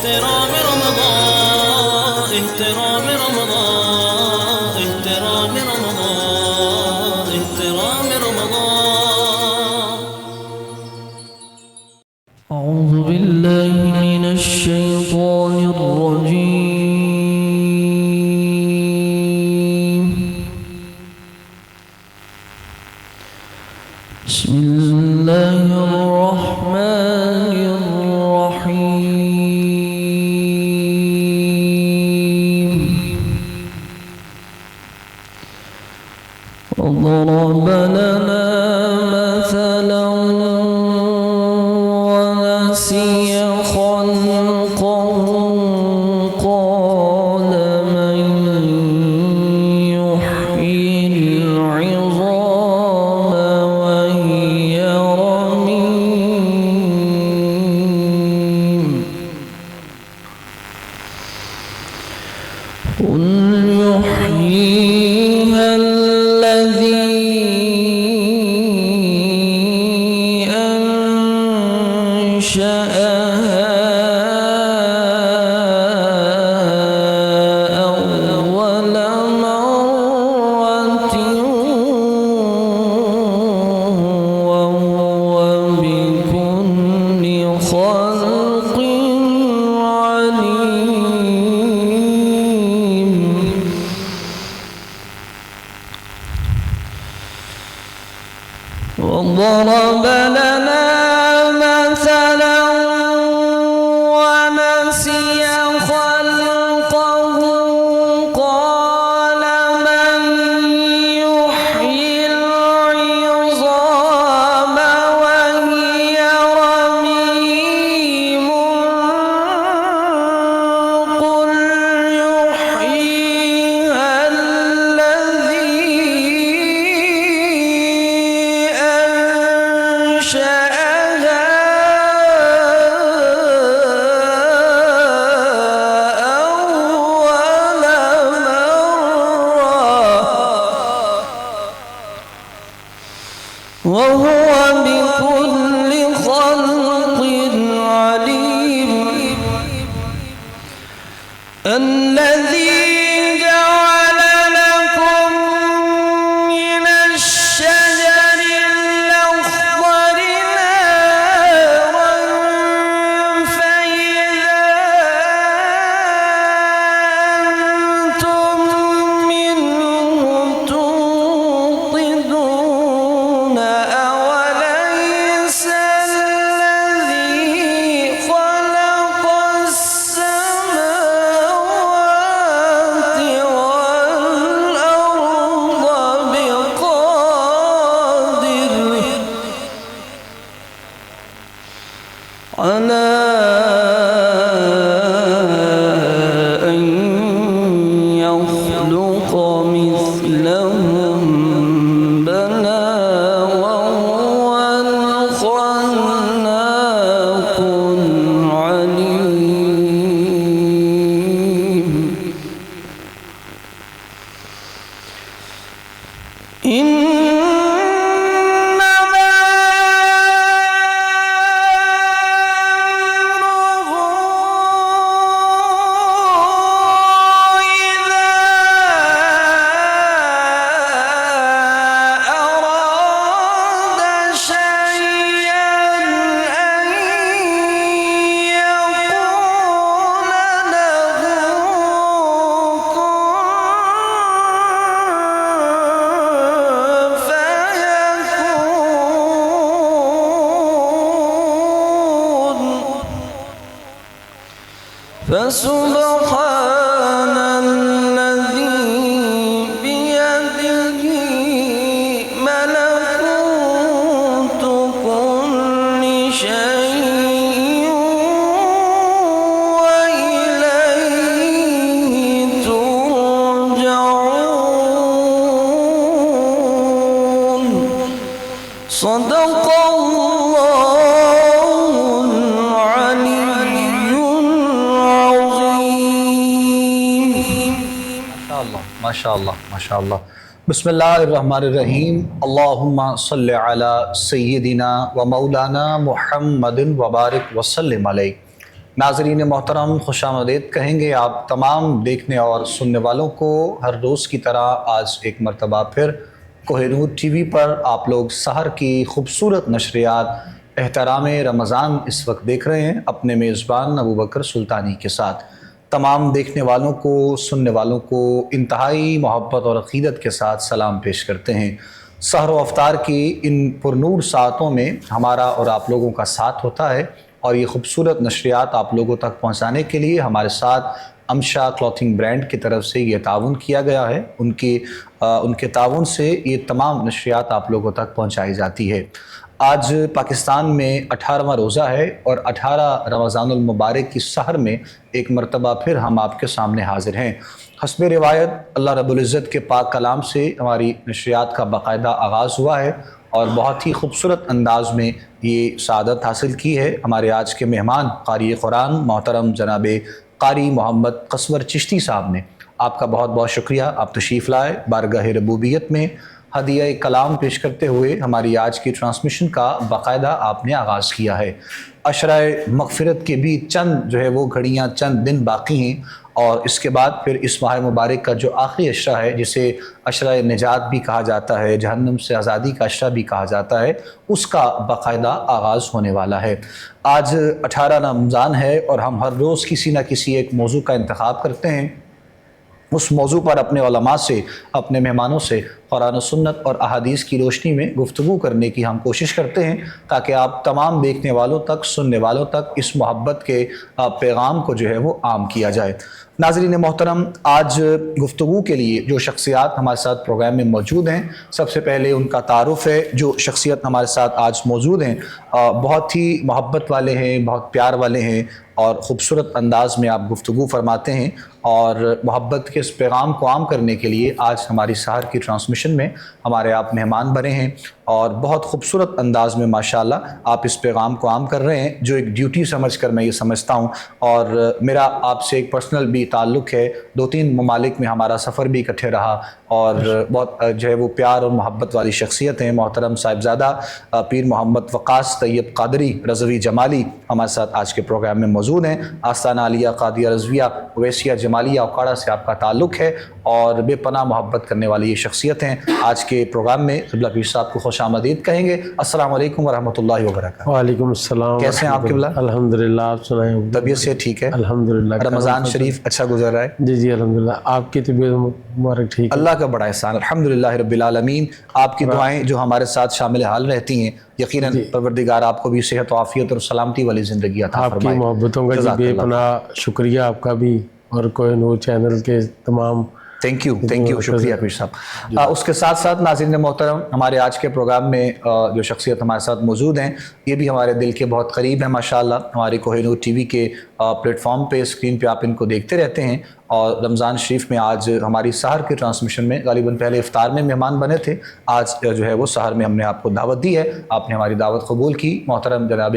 احترام رمضان، احترام رمضان، احترام رمضان، احترام رمضان. أعوذ بالله من الشيطان الرجيم. بسم الله الرحمن الرحيم. وضرب لنا مثلا ونسي خلقه قال من يحيي العظام وهي رميم قل يحييها الذي أنشأها أول مرة وهو بكل خلق عليم. وضرب لنا مثلا ونسي خلقه قال من يحيي العظام وهي رميم قل يحييها الذي أنشأها أول مرة وهو بكل خلق عليم. الذي جعل لكم من الشجر الأخضر نارا فإذا أنتم منه توقدون أوليس الذي خلق السماوات والأرض بقادر على أن يخلق مثلهم بلى وهو الخلاق العليم. إنما أمره إذا أراد شيئا أن يقول له كن فيكون. فسبحان الذي بيده ملكوت كل شيء وإليه ترجعون. صدق الله العلي العظيم. ما شاء الله ما شاء الله. بسم اللہ الرحمن الرحیم. اللہم صلی علی سیدنا و مولانا محمد وبارک وسلم علیہ. ناظرین محترم، خوش آمدید کہیں گے آپ تمام دیکھنے اور سننے والوں کو ہر روز کی طرح آج ایک مرتبہ پھر کوہ نور ٹی وی پر آپ لوگ سحر کی خوبصورت نشریات احترام رمضان اس وقت دیکھ رہے ہیں اپنے میزبان ابوبکر سلطانی کے ساتھ۔ تمام دیکھنے والوں کو، سننے والوں کو انتہائی محبت اور عقیدت کے ساتھ سلام پیش کرتے ہیں۔ سحر و افطار کی ان پرنور ساعتوں میں ہمارا اور آپ لوگوں کا ساتھ ہوتا ہے، اور یہ خوبصورت نشریات آپ لوگوں تک پہنچانے کے لیے ہمارے ساتھ امشا کلوتھنگ برانڈ کی طرف سے یہ تعاون کیا گیا ہے۔ ان کے تعاون سے یہ تمام نشریات آپ لوگوں تک پہنچائی جاتی ہے۔ آج پاکستان میں 18واں روزہ ہے، اور 18 رمضان المبارک کی سحر میں ایک مرتبہ پھر ہم آپ کے سامنے حاضر ہیں۔ حسب روایت اللہ رب العزت کے پاک کلام سے ہماری نشریات کا باقاعدہ آغاز ہوا ہے، اور بہت ہی خوبصورت انداز میں یہ سعادت حاصل کی ہے ہمارے آج کے مہمان قاری قرآن محترم جناب قاری محمد قصور چشتی صاحب نے۔ آپ کا بہت بہت شکریہ، آپ تشریف لائے بارگاہ ربوبیت میں۔ ہدیہ کلام پیش کرتے ہوئے ہماری آج کی ٹرانسمیشن کا باقاعدہ آپ نے آغاز کیا ہے۔ عشرہ مغفرت کے بھی چند جو ہے وہ گھڑیاں، چند دن باقی ہیں، اور اس کے بعد پھر اس ماہ مبارک کا جو آخری عشرہ ہے، جسے عشرہ نجات بھی کہا جاتا ہے، جہنم سے آزادی کا عشرہ بھی کہا جاتا ہے، اس کا باقاعدہ آغاز ہونے والا ہے۔ آج 18 رمضان ہے، اور ہم ہر روز کسی نہ کسی ایک موضوع کا انتخاب کرتے ہیں۔ اس موضوع پر اپنے علماء سے، اپنے مہمانوں سے قرآن و سنت اور احادیث کی روشنی میں گفتگو کرنے کی ہم کوشش کرتے ہیں، تاکہ آپ تمام دیکھنے والوں تک، سننے والوں تک اس محبت کے پیغام کو جو ہے وہ عام کیا جائے۔ ناظرین محترم، آج گفتگو کے لیے جو شخصیات ہمارے ساتھ پروگرام میں موجود ہیں، سب سے پہلے ان کا تعارف ہے۔ جو شخصیت ہمارے ساتھ آج موجود ہیں بہت ہی محبت والے ہیں، بہت پیار والے ہیں، اور خوبصورت انداز میں آپ گفتگو فرماتے ہیں، اور محبت کے اس پیغام کو عام کرنے کے لیے آج ہماری سحر کی ٹرانسمیشن میں ہمارے آپ مہمان بنے ہیں، اور بہت خوبصورت انداز میں ماشاءاللہ آپ اس پیغام کو عام کر رہے ہیں، جو ایک ڈیوٹی سمجھ کر میں یہ سمجھتا ہوں۔ اور میرا آپ سے ایک پرسنل بھی تعلق ہے، 2-3 ممالک میں ہمارا سفر بھی اکٹھے رہا، اور بہت جو ہے وہ پیار اور محبت والی شخصیت ہیں۔ محترم صاحبزادہ پیر محمد وقاص طیب قادری رضوی جمالی ہمارے ساتھ آج کے پروگرام میں موجود ہیں۔ آستانہ عالیہ قادریہ رضویہ اویسیہ جمالیہ اکھاڑا سے آپ کا تعلق ہے، اور بے پناہ محبت کرنے والی یہ شخصیت ہیں۔ آج کے پروگرام میں قبلہ پیر صاحب کو خوش آمدید کہیں گے۔ السلام علیکم ورحمۃ اللہ وبرکاتہ۔ وعلیکم السلام۔ کیسے ہیں آپ قبلہ؟ الحمدللہ، آپ سنائیں؟ طبیعت سے ٹھیک ہے؟ الحمدللہ۔ رمضان شریف اچھا گزر رہا ہے؟ جی الحمدللہ، آپ کی طبیعت مبارک ٹھیک ہے؟ اللہ کا بڑا احسان، الحمدللہ رب العالمین۔ آپ کی دعائیں جو ہمارے ساتھ شامل حال رہتی ہیں، یقیناً پروردگار آپ کو بھی صحت و عافیت اور سلامتی والی زندگی عطا آپ کی فرمائے۔ محبتوں کا جی بے پناہ شکریہ آپ کا بھی، اور کوہ نور چینل کے تمام تھینک یو، شکریہ پیر صاحب۔ اس کے ساتھ ساتھ ناظرین محترم، ہمارے آج کے پروگرام میں جو شخصیت ہمارے ساتھ موجود ہیں، یہ بھی ہمارے دل کے بہت قریب ہیں ماشاءاللہ۔ ہمارے کوہ نور ٹی وی کے پلیٹ فارم پہ، اسکرین پہ آپ ان کو دیکھتے رہتے ہیں، اور رمضان شریف میں آج ہماری سحر کی ٹرانسمیشن میں غالباً پہلے افطار میں مہمان بنے تھے، آج جو ہے وہ سحر میں ہم نے آپ کو دعوت دی ہے، آپ نے ہماری دعوت قبول کی۔ محترم جناب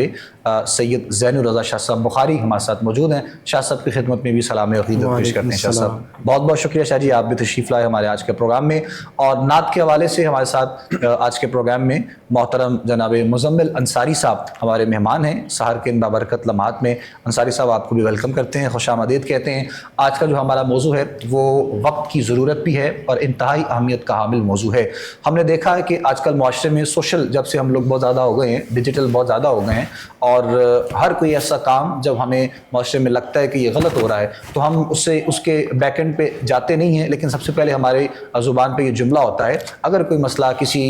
سید زین الرضا شاہ صاحب بخاری ہمارے ساتھ موجود ہیں، شاہ صاحب کی خدمت میں بھی سلام عقیدت پیش کرتے ہیں۔ شاہ صاحب بہت بہت شکریہ شاہ جی، آپ بھی تشریف لائے ہمارے آج کے پروگرام میں۔ اور نعت کے حوالے سے ہمارے ساتھ آج کے پروگرام میں محترم جناب مزمل انصاری صاحب ہمارے مہمان ہیں سحر کے ان بابرکت لمحات میں۔ انصاری صاحب آپ کو بھی ویلکم کرتے ہیں، خوش آمدید کہتے ہیں۔ آج کا جو ہمارا موضوع ہے وہ وقت کی ضرورت بھی ہے، اور انتہائی اہمیت کا حامل موضوع ہے۔ ہم نے دیکھا ہے کہ آج کل معاشرے میں سوشل، جب سے ہم لوگ بہت زیادہ ہو گئے ہیں، ڈیجیٹل بہت زیادہ ہو گئے ہیں، اور ہر کوئی ایسا کام جب ہمیں معاشرے میں لگتا ہے کہ یہ غلط ہو رہا ہے، تو ہم اس کے بیک اینڈ پہ جاتے نہیں ہیں، لیکن سب سے پہلے ہمارے زبان پہ یہ جملہ ہوتا ہے، اگر کوئی مسئلہ کسی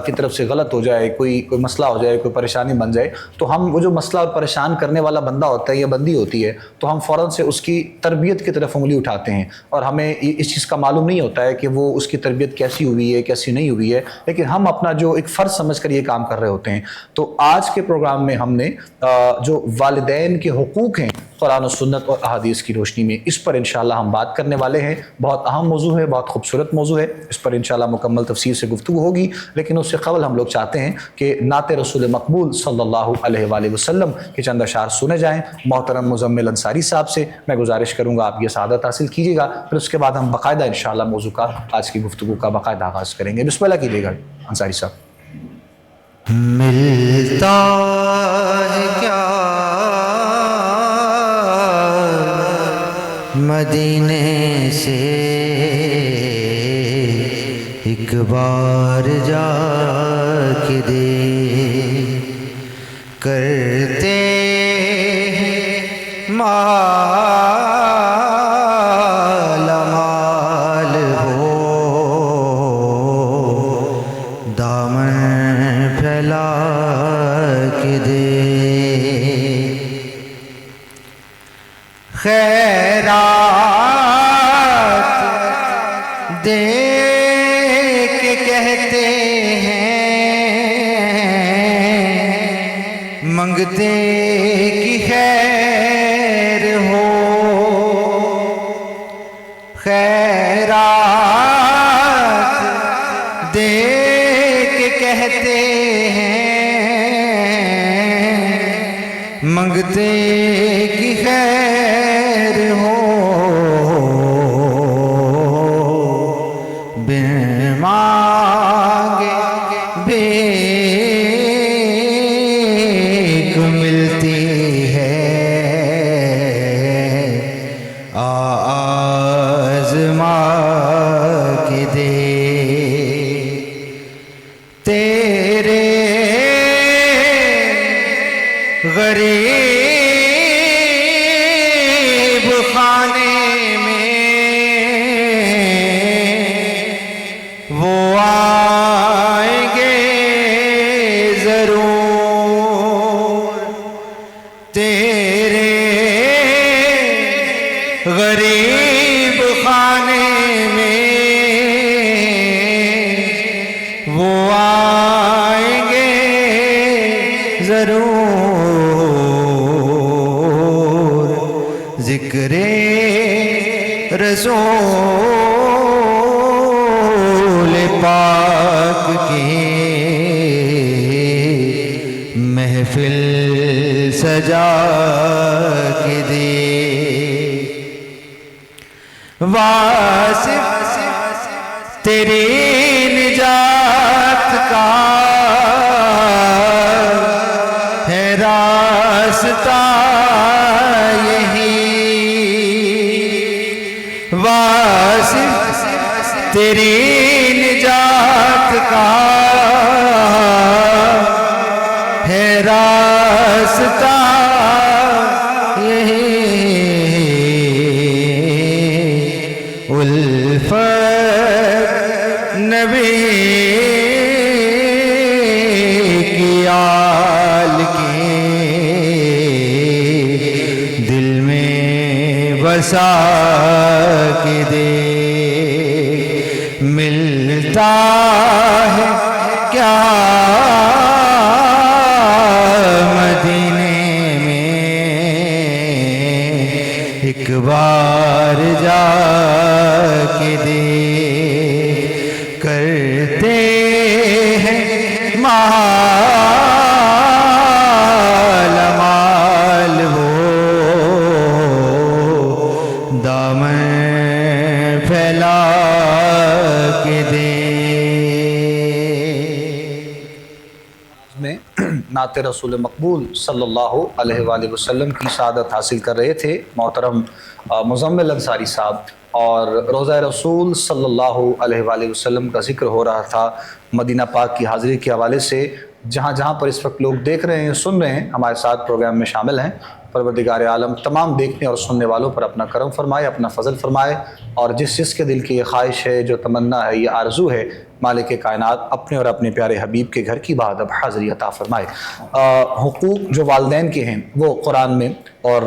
کی طرف سے غلط ہو جائے، کوئی مسئلہ ہو جائے، کوئی پریشانی بن جائے، تو ہم وہ جو مسئلہ اور پریشان کرنے والا بندہ ہوتا ہے یا بندی ہوتی ہے، تو ہم فوراً سے اس کی تربیت کی طرف انگلی اٹھاتے ہیں، اور ہمیں اس چیز کا معلوم نہیں ہوتا ہے کہ وہ اس کی تربیت کیسی ہوئی ہے، کیسی نہیں ہوئی ہے، لیکن ہم اپنا جو ایک فرض سمجھ کر یہ کام کر رہے ہوتے ہیں۔ تو آج کے پروگرام میں ہم نے جو والدین کے حقوق ہیں قرآن و سنت اور احادیث کی روشنی میں، اس پر انشاءاللہ ہم بات کرنے والے ہیں۔ بہت اہم موضوع ہے، بہت خوبصورت موضوع ہے، اس پر انشاءاللہ مکمل تفصیل سے گفتگو ہوگی، لیکن اس سے قبل ہم لوگ چاہتے ہیں کہ نعت رسول مقبول صلی اللہ علیہ وآلہ وسلم کے چند اشعار سنے جائیں۔ محترم مزمل انصاری صاحب سے میں گزارش کروں گا آپ یہ سعادت حاصل کیجیے گا، پھر اس کے بعد ہم باقاعدہ انشاءاللہ موضوع کا، آج کی گفتگو کا باقاعدہ آغاز کریں گے۔ بسم اللہ کیجیے گا انصاری صاحب۔ ملتا ہے کیا مدینے سے ایک بار جا کے دے کرتے مالا مال ہو دامن پھیلا کے دے خیرات دے کے کہتے ہیں منگتے کی خیر ہو خیرات دے کے کہتے ہیں منگتے کی خیر ہو بن مانگے بھیک ملتی ہے آزما کے دے تیرے غریب خانے میں وہ آئیں گے ضرور تیرے غریب خانے میں وہ آئیں گے ضرور ذکر رسول پاک کی محفل سجا کے دے واصف تیری نجات کا ہے راستہ یہی واصف تیری نجات کا ہے راستہ یہی الفت نبی کی آل کی دل میں بسا کے دے ملتا ہے کیا مدینے میں ایک بار جا کے دے کرتے ہیں مالا مال ہو دامن پھیلا کے دے میں نعت رسول مقبول صلی اللہ علیہ وآلہ وسلم کی سعادت حاصل کر رہے تھے محترم مزمل انصاری صاحب، اور روضہ رسول صلی اللہ علیہ وآلہ وسلم کا ذکر ہو رہا تھا مدینہ پاک کی حاضری کے حوالے سے۔ جہاں جہاں پر اس وقت لوگ دیکھ رہے ہیں، سن رہے ہیں، ہمارے ساتھ پروگرام میں شامل ہیں، پروردگار عالم تمام دیکھنے اور سننے والوں پر اپنا کرم فرمائے، اپنا فضل فرمائے، اور جس جس کے دل کی یہ خواہش ہے، جو تمنا ہے، یہ آرزو ہے، مالک کائنات اپنے اور اپنے پیارے حبیب کے گھر کی بات اب حاضری عطا فرمائے۔ حقوق جو والدین کے ہیں وہ قرآن میں اور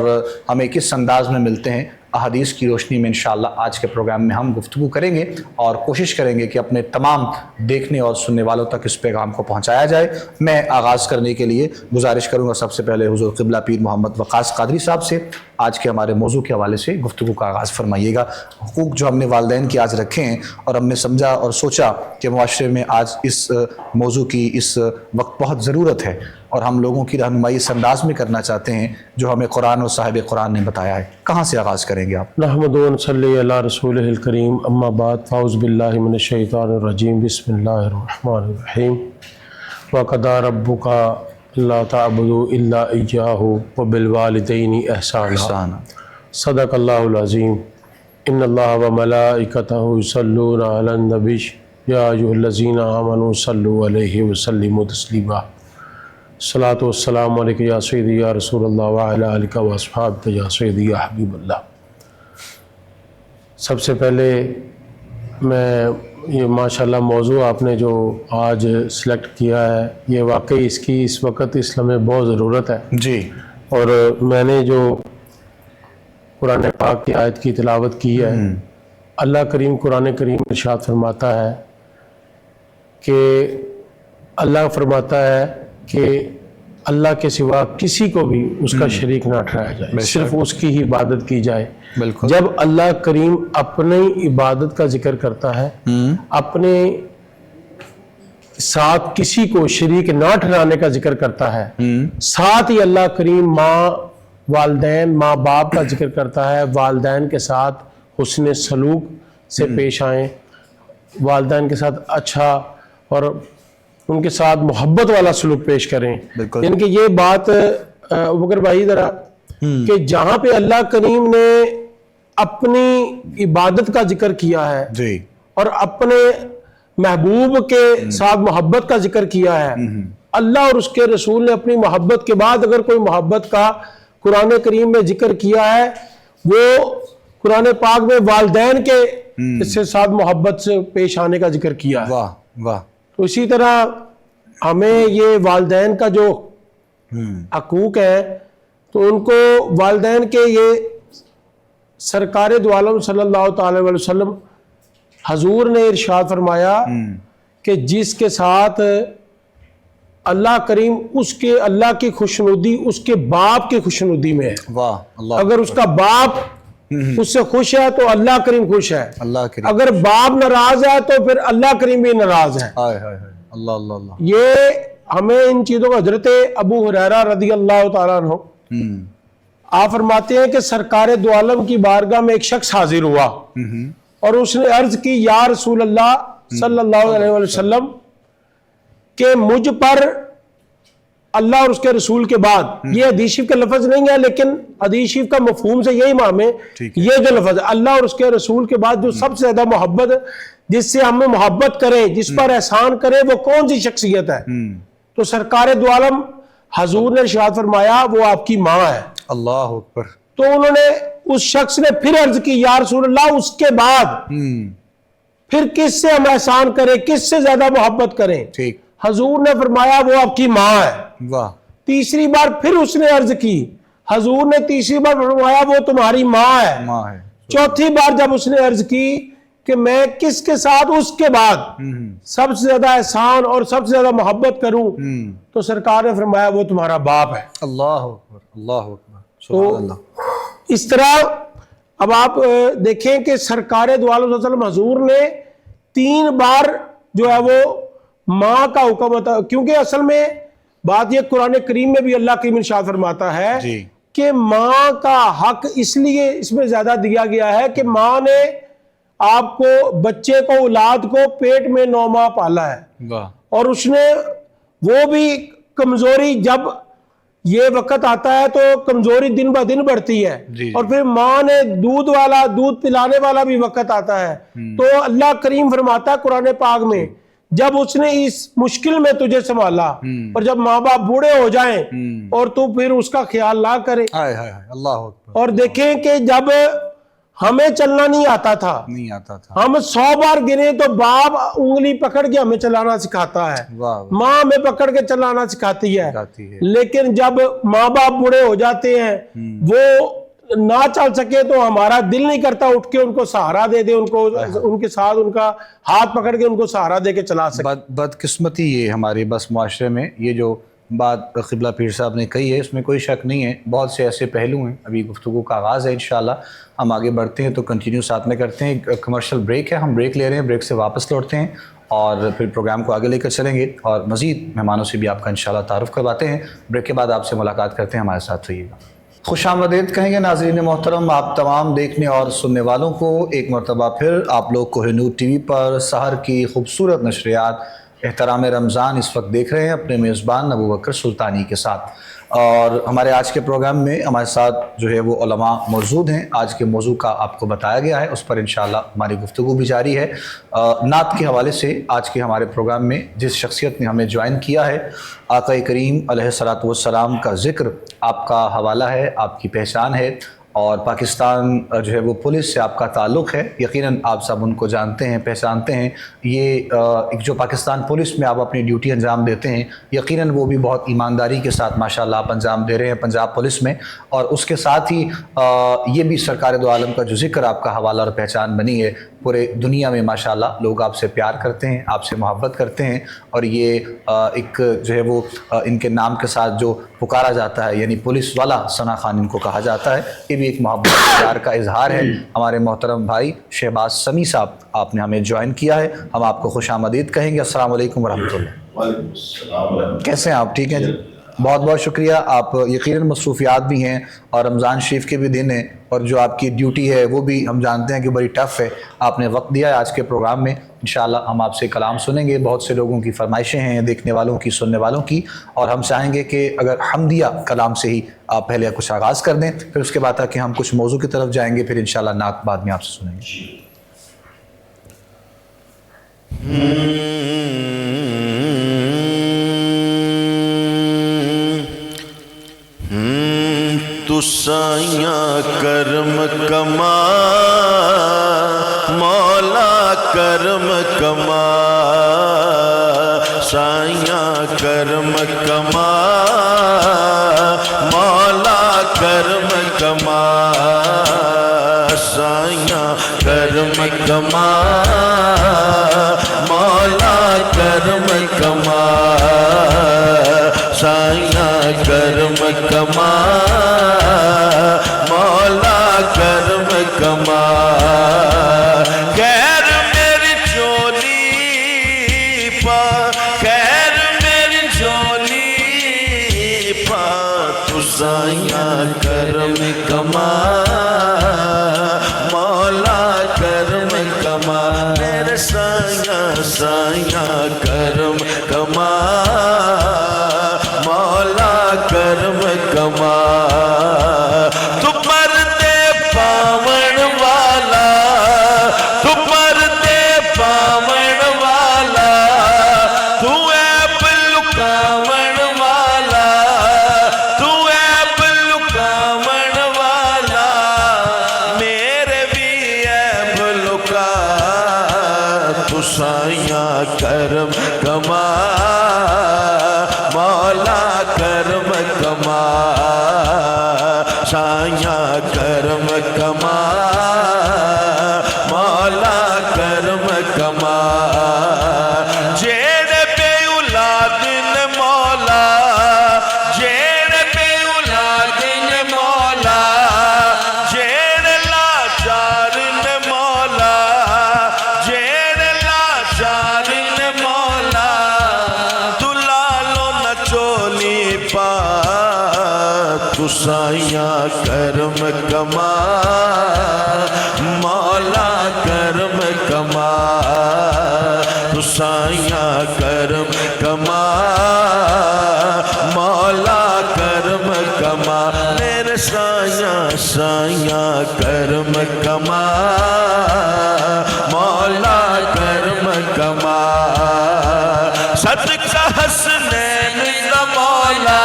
ہمیں کس انداز میں ملتے ہیں، احادیث کی روشنی میں انشاءاللہ آج کے پروگرام میں ہم گفتگو کریں گے اور کوشش کریں گے کہ اپنے تمام دیکھنے اور سننے والوں تک اس پیغام کو پہنچایا جائے۔ میں آغاز کرنے کے لیے گزارش کروں گا سب سے پہلے حضور قبلہ پیر محمد وقاص قادری صاحب سے، آج کے ہمارے موضوع کے حوالے سے گفتگو کا آغاز فرمائیے گا۔ حقوق جو ہم نے والدین کی آج رکھے ہیں اور ہم نے سمجھا اور سوچا کہ معاشرے میں آج اس موضوع کی اس وقت بہت ضرورت ہے اور ہم لوگوں کی رہنمائی اس انداز میں کرنا چاہتے ہیں جو ہمیں قرآن اور صاحب قرآن نے بتایا ہے۔ کہاں سے آغاز کریں گے آپ؟ نحمد و نصلی علی رسولہ الکریم، اما بعد، فاعوذ باللہ من الشیطان الرجیم، بسم اللہ الرحمن الرحیم۔ وَقَضَىٰ رَبُّكَ أَلَّا تَعْبُدُوا إِلَّا إِيَّاهُ وَبِالْوَالِدَيْنِ إِحْسَانًا۔ صدق اللہ العظیم ان اللہ و ملائکتہ یصلون علی النبی یا ایھا الذین آمنوا صلوا علیہ وسلموا تسلیما الصلاۃ والسلام علیک یا سیدی یا رسول اللہ وعلی آلک و اصحابک یا سیدی یا حبیب اللہ۔ سب سے پہلے میں یہ ماشاءاللہ موضوع آپ نے جو آج سلیکٹ کیا ہے یہ واقعی اس کی اس وقت اسلام میں بہت ضرورت ہے جی۔ اور میں نے جو قرآن پاک کی آیت کی تلاوت کی ہے، اللہ کریم قرآن کریم ارشاد فرماتا ہے کہ اللہ فرماتا ہے کہ اللہ کے سوا کسی کو بھی اس کا شریک نہ ٹھہرایا جائے، صرف اس کی ہی عبادت کی جائے۔ بالکل۔ جب اللہ کریم اپنی عبادت کا ذکر کرتا ہے، اپنے ساتھ کسی کو شریک نہ ٹھہرانے کا ذکر کرتا ہے، ساتھ ہی اللہ کریم ماں والدین ماں باپ کا ذکر کرتا ہے، والدین کے ساتھ حسن سلوک سے پیش آئیں، والدین کے ساتھ اچھا اور ان کے ساتھ محبت والا سلوک پیش کریں۔ یعنی کہ یہ بات بکر بھائی ذرا کہ جہاں پہ اللہ کریم نے اپنی عبادت کا ذکر کیا ہے جی اور اپنے محبوب کے ساتھ محبت کا ذکر کیا ہے، اللہ اور اس کے رسول نے اپنی محبت کے بعد اگر کوئی محبت کا قرآن کریم میں ذکر کیا ہے، وہ قرآن پاک میں والدین کے اس سے ساتھ محبت سے پیش آنے کا ذکر کیا ہے۔ واہ واہ۔ تو اسی طرح ہمیں یہ والدین کا جو حقوق ہے تو ان کو والدین کے یہ سرکار دو عالم صلی اللہ تعالی علیہ وسلم حضور نے ارشاد فرمایا کہ جس کے ساتھ اللہ کریم اس کے اللہ کی خوشنودی اس کے باپ کی خوشنودی میں ہے۔ واہ اللہ۔ اگر اس کا باپ اس سے خوش ہے تو اللہ کریم خوش ہے، اللہ کریم۔ اگر باپ ناراض ہے تو پھر اللہ کریم بھی ناراض ہے۔ ہائے ہائے ہائے اللہ اللہ اللہ۔ یہ ہمیں ان چیزوں کو حضرت ابو ہریرہ رضی اللہ تعالیٰ عنہ آپ فرماتے ہیں کہ سرکار دو عالم کی بارگاہ میں ایک شخص حاضر ہوا اور اس نے عرض کی یا رسول اللہ صلی اللہ علیہ وسلم کہ مجھ پر اللہ اور اس کے رسول کے بعد، یہ حدیث شریف کا لفظ نہیں ہے لیکن حدیث شریف کا مفہوم سے یہی معنی ہے، یہ جو لفظ ہے اللہ اور اس کے رسول کے بعد جو سب سے زیادہ محبت جس سے ہمیں محبت کریں، جس پر احسان کریں، وہ کون سی شخصیت ہے؟ تو سرکار دو عالم حضور نے ارشاد فرمایا وہ آپ کی ماں ہے۔ اللہ اکبر۔ تو انہوں نے اس شخص نے پھر عرض کی یا رسول اللہ اس کے بعد پھر کس سے ہم احسان کریں، کس سے زیادہ محبت کریں؟ ٹھیک۔ حضور نے فرمایا وہ آپ کی ماں ہے۔ واہ۔ تیسری بار پھر اس نے عرض کی، حضور نے تیسری بار فرمایا وہ تمہاری ماں ہے۔ ماں ہے۔ چوتھی بار جب اس نے عرض کی کہ میں کس کے ساتھ اس کے بعد سب سے زیادہ احسان اور سب سے زیادہ محبت کروں، تو سرکار نے فرمایا وہ تمہارا باپ ہے۔ اللہ اکبر اللہ اکبر سبحان اللہ۔ اس طرح اب آپ دیکھیں کہ سرکار دو عالم صلی اللہ علیہ وسلم حضور نے 3 بار جو ہے وہ ماں کا حکم ہوتا، کیونکہ اصل میں بات یہ قرآن کریم میں بھی اللہ کریم ارشاد فرماتا ہے کہ ماں کا حق اس لیے اس میں زیادہ دیا گیا ہے کہ ماں نے آپ کو بچے کو اولاد کو پیٹ میں 9 ماہ پالا ہے، اور اس نے وہ بھی کمزوری جب یہ وقت آتا ہے تو کمزوری دن بہ دن بڑھتی ہے، اور پھر ماں نے دودھ پلانے والا بھی وقت آتا ہے۔ تو اللہ کریم فرماتا ہے قرآن پاک میں جب اس نے اس مشکل میں تجھے سنبھالا اور جب ماں باپ بوڑھے ہو جائیں اور تو پھر اس کا خیال نہ کرے۔ اللہ اکبر۔ اور دیکھیں کہ جب ہمیں چلنا نہیں آتا تھا، ہم 100 بار گرے تو باپ انگلی پکڑ کے ہمیں چلانا سکھاتا ہے، ماں ہمیں پکڑ کے چلانا سکھاتی ہے، لیکن جب ماں باپ بوڑھے ہو جاتے ہیں وہ نہ چل سکے تو ہمارا دل نہیں کرتا اٹھ کے ان کو سہارا دے دے، ان کے ساتھ ان کا ہاتھ پکڑ کے ان کو سہارا دے کے چلا سکے۔ بدقسمتی یہ ہمارے بس معاشرے میں یہ جو بات قبلہ پیر صاحب نے کہی ہے اس میں کوئی شک نہیں ہے، بہت سے ایسے پہلو ہیں۔ ابھی گفتگو کا آغاز ہے، انشاءاللہ ہم آگے بڑھتے ہیں تو کنٹینیو ساتھ میں کرتے ہیں۔ ایک کمرشل بریک ہے، ہم بریک لے رہے ہیں، بریک سے واپس لوٹتے ہیں اور پھر پروگرام کو آگے لے کر چلیں گے اور مزید مہمانوں سے بھی آپ کا انشاءاللہ تعارف کرواتے ہیں۔ بریک کے بعد آپ سے ملاقات کرتے ہیں، ہمارے ساتھ رہیے گا۔ خوش آمدید کہیں گے ناظرین محترم آپ تمام دیکھنے اور سننے والوں کو ایک مرتبہ پھر آپ لوگ کوہ نور ٹی وی پر سحر کی خوبصورت نشریات احترام رمضان اس وقت دیکھ رہے ہیں اپنے میزبان ابو بکر سلطانی کے ساتھ۔ اور ہمارے آج کے پروگرام میں ہمارے ساتھ جو ہے وہ علماء موجود ہیں. آج کے موضوع کا آپ کو بتایا گیا ہے, اس پر انشاءاللہ ہماری گفتگو بھی جاری ہے. نعت کے حوالے سے آج کے ہمارے پروگرام میں جس شخصیت نے ہمیں جوائن کیا ہے, آقا کریم علیہ الصلوۃ والسلام کا ذکر آپ کا حوالہ ہے, آپ کی پہچان ہے, اور پاکستان جو ہے وہ پولیس سے آپ کا تعلق ہے. یقیناً آپ سب ان کو جانتے ہیں, پہچانتے ہیں. یہ جو پاکستان پولیس میں آپ اپنی ڈیوٹی انجام دیتے ہیں, یقیناً وہ بھی بہت ایمانداری کے ساتھ ماشاءاللہ آپ انجام دے رہے ہیں پنجاب پولیس میں. اور اس کے ساتھ ہی یہ بھی سرکار دو عالم کا جو ذکر آپ کا حوالہ اور پہچان بنی ہے, پورے دنیا میں ماشاءاللہ لوگ آپ سے پیار کرتے ہیں, آپ سے محبت کرتے ہیں. اور یہ ایک جو ہے وہ ان کے نام کے ساتھ جو پکارا جاتا ہے, یعنی پولیس والا ثنا خان ان کو کہا جاتا ہے, یہ بھی ایک محبت پیار کا اظہار ہے. ہمارے محترم بھائی شہباز سمیع صاحب, آپ نے ہمیں جوائن کیا ہے, ہم آپ کو خوش آمدید کہیں گے. السلام علیکم ورحمۃ اللہ. وعلیکم السلام. کیسے ہیں آپ؟ ٹھیک ہیں جی, بہت بہت شکریہ. آپ یقیناً مصروفیات بھی ہیں اور رمضان شریف کے بھی دن ہیں, اور جو آپ کی ڈیوٹی ہے وہ بھی ہم جانتے ہیں کہ بڑی ٹف ہے. آپ نے وقت دیا ہے آج کے پروگرام میں. انشاءاللہ ہم آپ سے کلام سنیں گے. بہت سے لوگوں کی فرمائشیں ہیں, دیکھنے والوں کی, سننے والوں کی, اور ہم چاہیں گے کہ اگر حمدیہ کلام سے ہی آپ پہلے کچھ آغاز کر دیں, پھر اس کے بعد تاکہ ہم کچھ موضوع کی طرف جائیں گے, پھر انشاءاللہ نعت بعد میں آپ سے سنیں گے. تو سایاں کرم کما مولا کرم کما, سایاں کرم کما مولا کرم کما, سایاں کرم کما مولا کرم کما, سایاں کرم کما مولا کرم کما. خیر میری چولی پا, خیر میری چولی پا, تو سایاں کرم کما مولا کرم کما. میرے سایاں سایاں کرم کما مولا کرم کما. تو پردے پاون والا, تو پردے پاون والا, تو عیب لکاون والا, تو عیب لکاون والا, میرے بھی عیب لکا. تو سایاں کرم کما مولا کرم کما, سایاں کرم کما مولا کرم کما. جیڑے بے اولاد نے مولا, جیڑے بے اولاد نے مولا, جیڑے لاچار نے مولا, جیڑے لاچار نے مولا, تو لالو نچولی پا. تو سایاں کرم کما مولا کرم کما, تو سایاں کرم کما مولا کرم کما. میرے سایاں سایاں کرم کما مولا کرم کما. صدقہ حسنین دا مولا,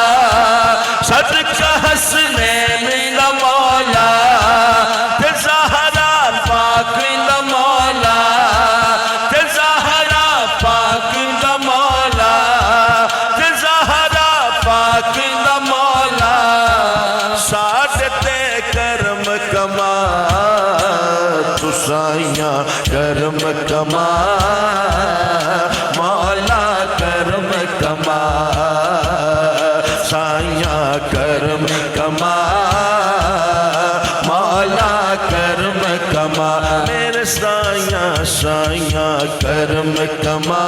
صدقہ حسنین دا مولا, تے زہرا پاک دا مولا, تے زہرا پاک دا مولا, تے زہرا پاک دا مولا, ساڈے تے کرم کما. تو سایاں کرم کما مولا کرم کما, سایاں کرم کما مولا کرم کما. میرے سایاں سایاں کرم کما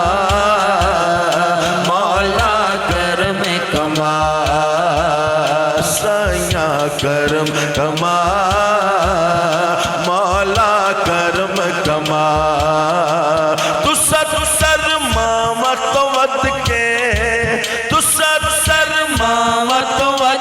مولا کرم کما, سایاں کرم کما مولا کرم کما. تو سر سر ماما تو ود کے, تو سر سر ماما تو ود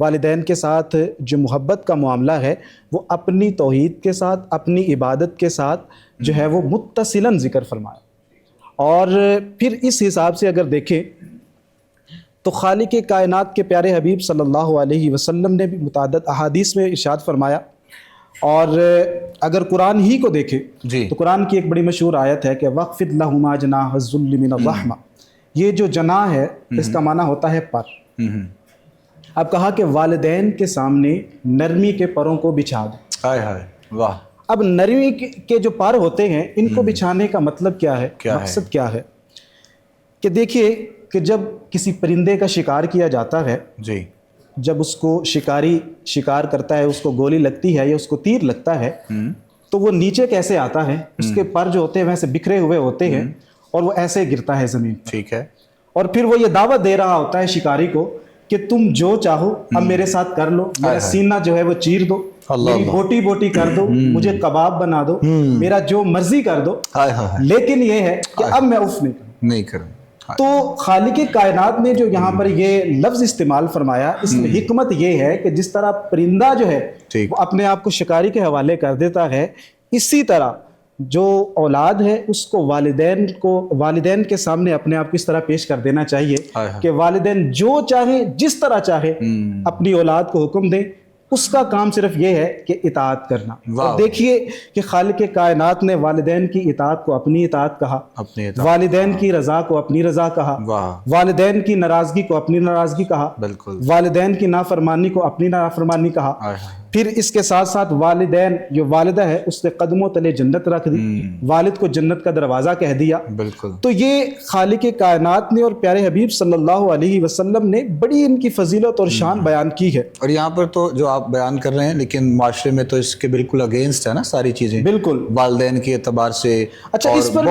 والدین کے ساتھ جو محبت کا معاملہ ہے وہ اپنی توحید کے ساتھ، اپنی عبادت کے ساتھ جو ہے وہ متصلاً ذکر فرمایا. اور پھر اس حساب سے اگر دیکھیں تو خالق کائنات کے پیارے حبیب صلی اللہ علیہ وسلم نے بھی متعدد احادیث میں ارشاد فرمایا. اور اگر قرآن ہی کو دیکھیں جی تو قرآن کی ایک بڑی مشہور آیت ہے کہ وَاخْفِضْ لَهُمَا جَنَاحَ الذُّلِّ مِنَ الرَّحْمَةِ. یہ جو جناح ہے اس کا معنی ہوتا ہے پر. اب کہا کہ والدین کے سامنے نرمی کے پروں کو بچھا دو. ہائے ہائے واہ. اب نرمی کے جو پر ہوتے ہیں ان کو بچھانے کا مطلب کیا ہے، مقصد کیا ہے؟ کہ دیکھیے کہ جب کسی پرندے کا شکار کیا جاتا ہے، جی جب اس کو شکاری شکار کرتا ہے، اس کو گولی لگتی ہے یا اس کو تیر لگتا ہے تو وہ نیچے کیسے آتا ہے، اس کے پر جو ہوتے ہیں ویسے بکھرے ہوئے ہوتے ہیں اور وہ ایسے گرتا ہے زمین پر. ٹھیک ہے. اور پھر وہ یہ دعوت دے رہا ہوتا ہے شکاری کو کہ تم جو چاہو اب میرے ساتھ کر لو، میرا سینہ جو ہے وہ چیر دو، میری بوٹی بوٹی کر دو، مجھے کباب بنا دو، میرا جو مرضی کر دو، لیکن یہ ہے کہ اب میں اف نہیں کروں. تو خالق کائنات نے جو یہاں پر یہ لفظ استعمال فرمایا، اس میں حکمت یہ ہے کہ جس طرح پرندہ جو ہے وہ اپنے آپ کو شکاری کے حوالے کر دیتا ہے، اسی طرح جو اولاد ہے اس کو والدین کے سامنے اپنے آپ کو اس طرح پیش کر دینا چاہیے کہ والدین جو چاہیں جس طرح چاہے اپنی اولاد کو حکم دیں، اس کا کام صرف یہ ہے کہ اطاعت کرنا. اور دیکھیے کہ خالق کائنات نے والدین کی اطاعت کو اپنی اطاعت کہا، والدین کی رضا کو اپنی رضا کہا، والدین کی ناراضگی کو اپنی ناراضگی کہا، والدین کی نافرمانی کو اپنی نافرمانی کہا. پھر اس کے ساتھ ساتھ والدین جو والدہ ہے اس کے قدموں تلے جنت رکھ دی، والد کو جنت کا دروازہ کہہ دیا. تو یہ خالق کائنات نے اور پیارے حبیب صلی اللہ علیہ وسلم نے بڑی ان کی فضیلت اور شان بیان کی ہے. اور یہاں پر تو جو آپ بیان کر رہے ہیں لیکن معاشرے میں تو اس کے بالکل اگینسٹ ہے نا ساری چیزیں، بالکل والدین کے اعتبار سے. اچھا اس پر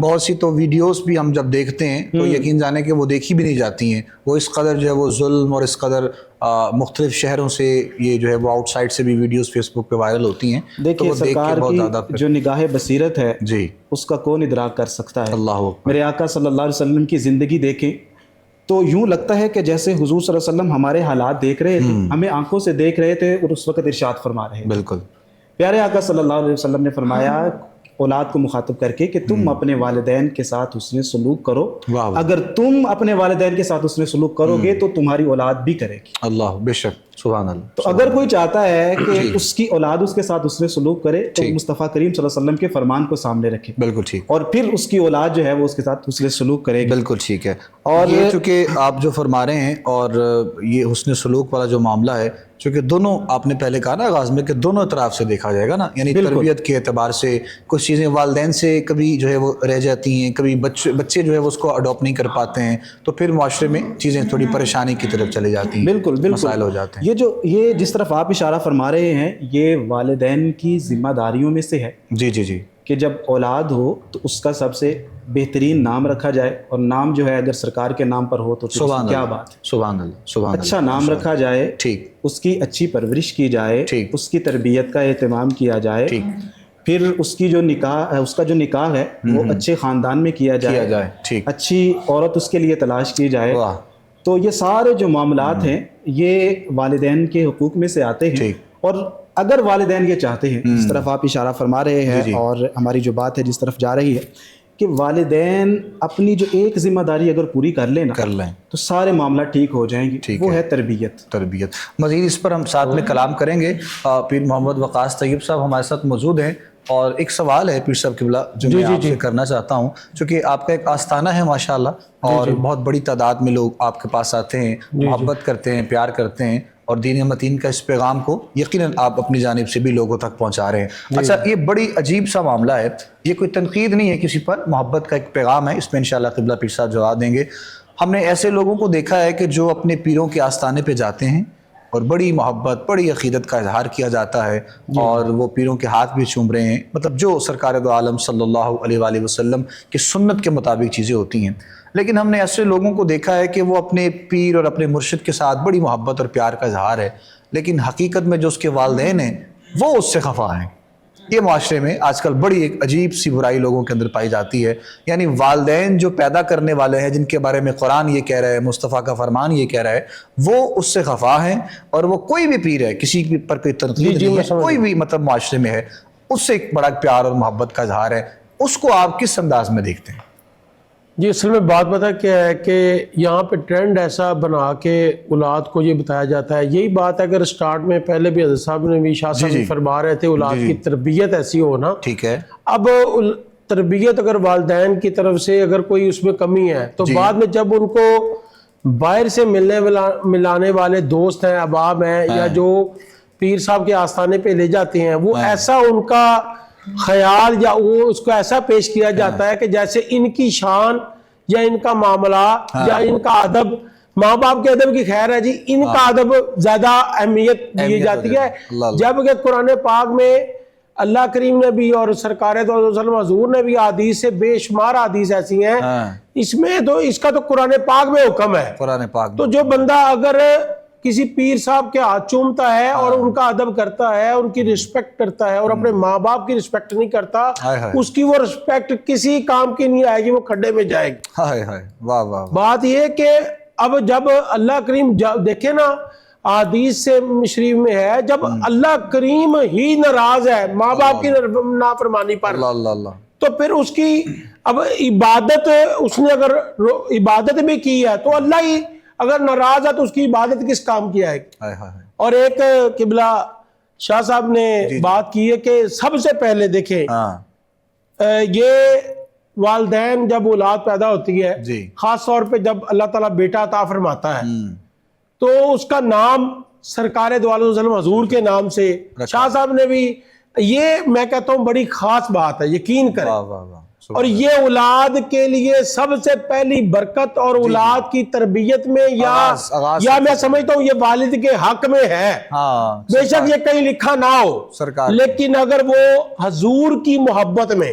بہت سی تو ویڈیوز بھی ہم جب دیکھتے ہیں تو یقین جانے کہ وہ دیکھی بھی نہیں جاتی ہیں. وہ اس قدر جو ہے وہ ظلم اور اس قدر مختلف شہروں سے یہ جو ہے وہ آؤٹ سائڈ سے بھی ویڈیوز فیس بک پہ وائرل ہوتی ہیں. دیکھیے سرکار کی جو نگاہ بصیرت ہے جی اس کا کون ادراک کر سکتا ہے. اللہ میرے آقا صلی اللہ علیہ وسلم کی زندگی دیکھیں تو یوں لگتا ہے کہ جیسے حضور صلی اللہ علیہ وسلم ہمارے حالات دیکھ رہے تھے، ہمیں آنکھوں سے دیکھ رہے تھے اور اس وقت ارشاد فرما رہے. بالکل. پیارے آقا صلی اللہ علیہ وسلم نے فرمایا اولاد کو مخاطب کر کے کہ تم اپنے والدین کے ساتھ حسن سلوک کرو، اگر تم اپنے والدین کے ساتھ حسن سلوک کرو گے تو تمہاری اولاد بھی کرے گی. اللہ بے شک سبحان اللہ. تو اگر کوئی چاہتا ہے کہ اس کی اولاد اس کے ساتھ حسن سلوک کرے تو مصطفیٰ کریم صلی اللہ علیہ وسلم کے فرمان کو سامنے رکھے. بالکل ٹھیک. اور پھر اس کی اولاد جو ہے وہ اس کے ساتھ حسن سلوک کرے گی. بالکل ٹھیک ہے. اور یہ چونکہ آپ جو فرما رہے ہیں اور یہ حسن سلوک والا جو معاملہ ہے، چونکہ دونوں آپ نے پہلے کہا نا آغاز میں کہ دونوں طرف سے دیکھا جائے گا نا، یعنی تربیت کے اعتبار سے کچھ چیزیں والدین سے کبھی جو ہے وہ رہ جاتی ہیں، کبھی بچے جو ہے وہ اس کو اڈاپٹ نہیں کر پاتے ہیں، تو پھر معاشرے میں چیزیں تھوڑی پریشانی کی طرف چلی جاتی ہیں. بالکل مسائل ہو جاتے ہیں. یہ جس طرف آپ اشارہ فرما رہے ہیں یہ والدین کی ذمہ داریوں میں سے ہے. جی جی جی. کہ جب اولاد ہو تو اس کا سب سے بہترین نام رکھا جائے، اور نام جو ہے اگر سرکار کے نام پر ہو تو کیا بات. سبحان اللہ سبحان اللہ. اچھا نام رکھا جائے، ٹھیک، اس کی اچھی پرورش کی جائے، ٹھیک، اس کی تربیت کا اہتمام کیا جائے، ٹھیک، پھر اس کی جو نکاح ہے، اس کا جو نکاح ہے وہ اچھے خاندان میں کیا جائے، ٹھیک، اچھی عورت اس کے لیے تلاش کی جائے. تو یہ سارے جو معاملات ہیں یہ والدین کے حقوق میں سے آتے ہیں. اور اگر والدین یہ چاہتے ہیں، جس طرف آپ اشارہ فرما رہے ہیں اور ہماری جو بات ہے جس طرف جا رہی ہے کہ والدین اپنی جو ایک ذمہ داری اگر پوری کر لیں تو سارے معاملہ ٹھیک ہو جائیں گے. وہ ہے تربیت. مزید اس پر ہم ساتھ میں کلام کریں گے. پیر محمد وقاص طیب صاحب ہمارے ساتھ موجود ہیں اور ایک سوال ہے پیر صاحب قبلہ جو میں آپ سے کرنا چاہتا ہوں، چونکہ آپ کا ایک آستانہ ہے ماشاءاللہ اور بہت بڑی تعداد میں لوگ آپ کے پاس آتے ہیں، محبت کرتے ہیں، پیار کرتے ہیں، اور دین متین کا اس پیغام کو یقیناً آپ اپنی جانب سے بھی لوگوں تک پہنچا رہے ہیں. اچھا یہ بڑی عجیب سا معاملہ ہے، یہ کوئی تنقید نہیں ہے کسی پر، محبت کا ایک پیغام ہے، اس میں انشاءاللہ قبلہ پیر صاحب جواب دیں گے. ہم نے ایسے لوگوں کو دیکھا ہے کہ جو اپنے پیروں کے آستانے پہ جاتے ہیں اور بڑی محبت بڑی عقیدت کا اظہار کیا جاتا ہے اور وہ پیروں کے ہاتھ بھی چوم رہے ہیں، مطلب جو سرکار دو عالم صلی اللہ علیہ وآلہ وسلم کی سنت کے مطابق چیزیں ہوتی ہیں. لیکن ہم نے ایسے لوگوں کو دیکھا ہے کہ وہ اپنے پیر اور اپنے مرشد کے ساتھ بڑی محبت اور پیار کا اظہار ہے، لیکن حقیقت میں جو اس کے والدین ہیں وہ اس سے خفا ہیں، یہ معاشرے میں آج کل بڑی ایک عجیب سی برائی لوگوں کے اندر پائی جاتی ہے، یعنی والدین جو پیدا کرنے والے ہیں، جن کے بارے میں قرآن یہ کہہ رہا ہے، مصطفیٰ کا فرمان یہ کہہ رہا ہے، وہ اس سے خفا ہیں، اور وہ کوئی بھی پیر ہے، کسی پر کوئی تنقید نہیں ہے، کوئی بھی مطلب معاشرے میں ہے، اس سے ایک بڑا پیار اور محبت کا اظہار ہے، اس کو آپ کس انداز میں دیکھتے ہیں؟ جی اصل میں بات پتہ کیا ہے کہ یہاں پہ ٹرینڈ ایسا بنا کے اولاد کو یہ بتایا جاتا ہے، یہی بات ہے اگر سٹارٹ میں پہلے بھی حضرت صاحب نے بھی شاہ صاحب بھی فرما رہے تھے اولاد کی تربیت ایسی ہو نا، ٹھیک ہے، اب تربیت اگر والدین کی طرف سے اگر کوئی اس میں کمی ہے تو بعد میں جب ان کو باہر سے ملانے والے دوست ہیں، احباب ہیں، یا جو پیر صاحب کے آستانے پہ لے جاتے ہیں، وہ ایسا ان کا خیال یا وہ اس کو ایسا پیش کیا جاتا ہے کہ جیسے ان کی شان یا ان کا معاملہ یا ان کا ادب، ماں باپ کے ادب کی خیر ہے جی، ان کا ادب زیادہ اہمیت دی جاتی ہے، جبکہ قرآن پاک میں اللہ کریم نے بھی اور سرکار دو علیہ وسلم حضور نے بھی حدیث سے بے شمار حدیث ایسی ہیں، اس میں تو اس کا تو قرآن پاک میں حکم ہے، قرآن پاک تو جو بندہ اگر کسی پیر صاحب کے ہاتھ چومتا ہے اور ان کا ادب کرتا ہے، ان کی رسپیکٹ کرتا ہے اور اپنے ماں باپ کی رسپیکٹ نہیں کرتا، اس کی وہ رسپیکٹ کسی کام کی نہیں آئے گی، وہ کھڈے میں جائے گی۔ ہائے ہائے واہ واہ۔ بات یہ کہ اب جب اللہ کریم دیکھیں نا حدیث سے شریف میں ہے، جب اللہ کریم ہی ناراض ہے ماں باپ کی نافرمانی پر، تو پھر اس کی اب عبادت اس نے اگر عبادت بھی کی ہے تو اللہ ہی اگر ناراض ہے تو اس کی عبادت کس کام کی آئے گی۔ اور ایک قبلہ شاہ صاحب نے بات کی ہے کہ سب سے پہلے دیکھیں یہ والدین جب اولاد پیدا ہوتی ہے، خاص طور پہ جب اللہ تعالیٰ بیٹا عطا فرماتا ہے تو اس کا نام سرکار دو علیہ وسلم حضور کے نام سے، شاہ صاحب نے بھی، یہ میں کہتا ہوں بڑی خاص بات ہے، یقین کریں، اور یہ اولاد کے لیے سب سے پہلی برکت اور اولاد کی تربیت میں یا میں سمجھتا ہوں یہ والد کے حق میں ہے، بے شک یہ کہیں لکھا نہ ہو، لیکن اگر وہ حضور کی محبت میں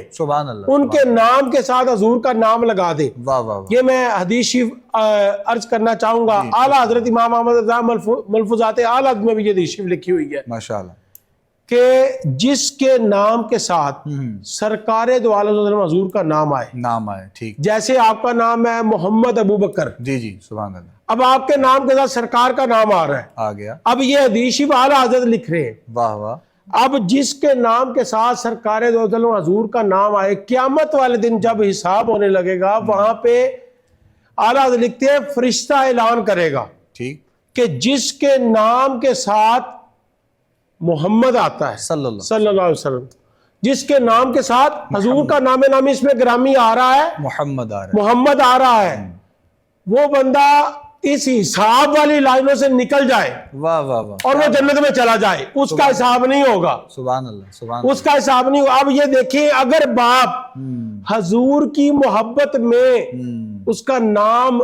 ان کے نام کے ساتھ حضور کا نام لگا دے، یہ میں حدیث شریف عرض کرنا چاہوں گا، اعلیٰ حضرت امام احمد رضا ملفوظات اعلیٰ میں بھی یہ حدیث شریف لکھی ہوئی ہے ماشاءاللہ کہ جس کے نام کے ساتھ سرکار دو عالم وسلم حضور کا نام آئے، ٹھیک، جیسے آپ کا نام ہے محمد ابو بکر، جی سبحان اللہ، اب آپ کے نام کے ساتھ سرکار کا نام آ رہا ہے، آ گیا، اب یہ حدیث شریف اعلیٰ حضرت لکھ رہے ہیں، واہ واہ، اب جس کے نام کے ساتھ سرکار دو عالم حضور کا نام آئے، قیامت والے دن جب حساب ہونے لگے گا، وہاں پہ اعلیٰ حضرت لکھتے ہیں فرشتہ اعلان کرے گا ٹھیک، کہ جس کے نام کے ساتھ محمد آتا ہے صلی اللہ علیہ وسلم، جس کے نام کے ساتھ حضور کا نام نامی اس میں گرامی آ رہا ہے، محمد آ رہا ہے، وہ بندہ اس حساب والی لائنوں سے نکل جائے اور وہ جنت میں چلا جائے، اس کا حساب نہیں ہوگا، سبحان اللہ، اس کا حساب نہیں ہوگا۔ اب یہ دیکھیں اگر باپ حضور کی محبت میں اس کا نام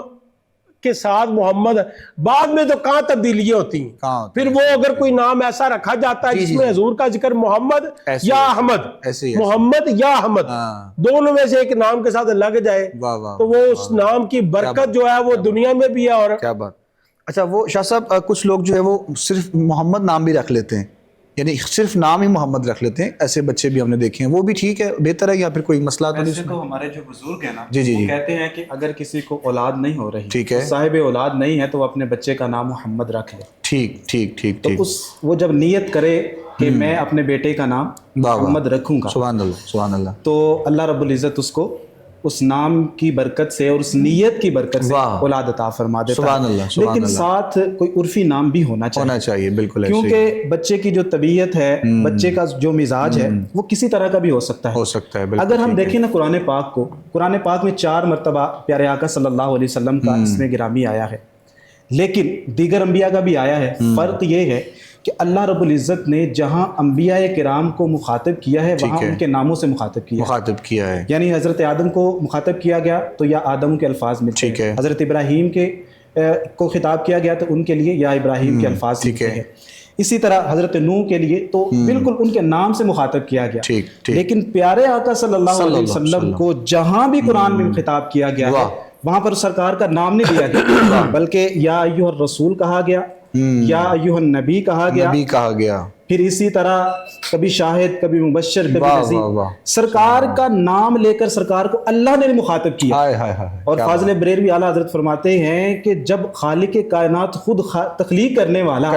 کے ساتھ محمد، بعد میں تو کہاں تبدیلیاں ہوتی ہیں، پھر وہ اگر کوئی نام ایسا رکھا جاتا ہے جس میں حضور کا ذکر محمد یا احمد، محمد یا احمد دونوں میں سے ایک نام کے ساتھ لگ جائے تو وہ اس نام کی برکت جو ہے وہ دنیا میں بھی ہے۔ اور کیا بات، اچھا وہ شاہ صاحب کچھ لوگ جو ہے وہ صرف محمد نام بھی رکھ لیتے ہیں، یعنی صرف نام ہی محمد رکھ لیتے ہیں، ایسے بچے بھی ہم نے دیکھے ہیں، وہ بھی ٹھیک ہے، بہتر ہے، یا پھر کوئی مسئلہ تو نہیں؟ تو ہمارے جو بزرگ ہیں نا جی وہ کہتے ہیں کہ اگر کسی کو اولاد نہیں ہو رہی، ٹھیک ہے، صاحب اولاد نہیں ہے، تو وہ اپنے بچے کا نام محمد رکھ لے، ٹھیک، تو وہ جب نیت کرے کہ میں اپنے بیٹے کا نام محمد رکھوں گا، سبحان اللہ، تو اللہ رب العزت اس کو اس نام کی برکت سے اور اس نیت کی برکت سے اولاد عطا فرما دیتا ہے، لیکن ساتھ کوئی عرفی نام بھی ہونا چاہیے، بالکل، کیونکہ بچے کی جو طبیعت ہے، بچے کا جو مزاج ہے وہ کسی طرح کا بھی ہو سکتا ہے۔ اگر ہم دیکھیں نا قرآن پاک کو، قرآن پاک میں 4 مرتبہ پیارے آقا صلی اللہ علیہ وسلم کا اس میں گرامی آیا ہے، لیکن دیگر انبیاء کا بھی آیا ہے، فرق یہ ہے کہ اللہ رب العزت نے جہاں انبیاء کرام کو مخاطب کیا ہے وہاں ان کے ناموں سے مخاطب کیا ہے، یعنی حضرت آدم کو مخاطب کیا گیا تو یا آدم کے الفاظ ملتے ہیں، حضرت ابراہیم کو خطاب کیا گیا تو ان کے لیے یا ابراہیم کے الفاظ ملتے ہیں، اسی طرح حضرت نوح کے لیے تو بالکل ان کے نام سے مخاطب کیا گیا، لیکن پیارے آقا صلی اللہ علیہ وسلم کو جہاں بھی قرآن میں خطاب کیا گیا ہے وہاں پر سرکار کا نام نہیں لیا گیا، بلکہ یا ایھا الرسول کہا گیا، یا ایھا النبی کہا گیا، پھر اسی طرح کبھی شاہد, کبھی مبشر, کبھی واہ نذیر. واہ واہ. سرکار کا نام لے کر سرکار کو اللہ نے مخاطب کیا. ہائے ہائے ہائے. اور فاضل بریلوی اعلیٰ حضرت فرماتے ہیں کہ جب خالق کائنات خود تخلیق کرنے والا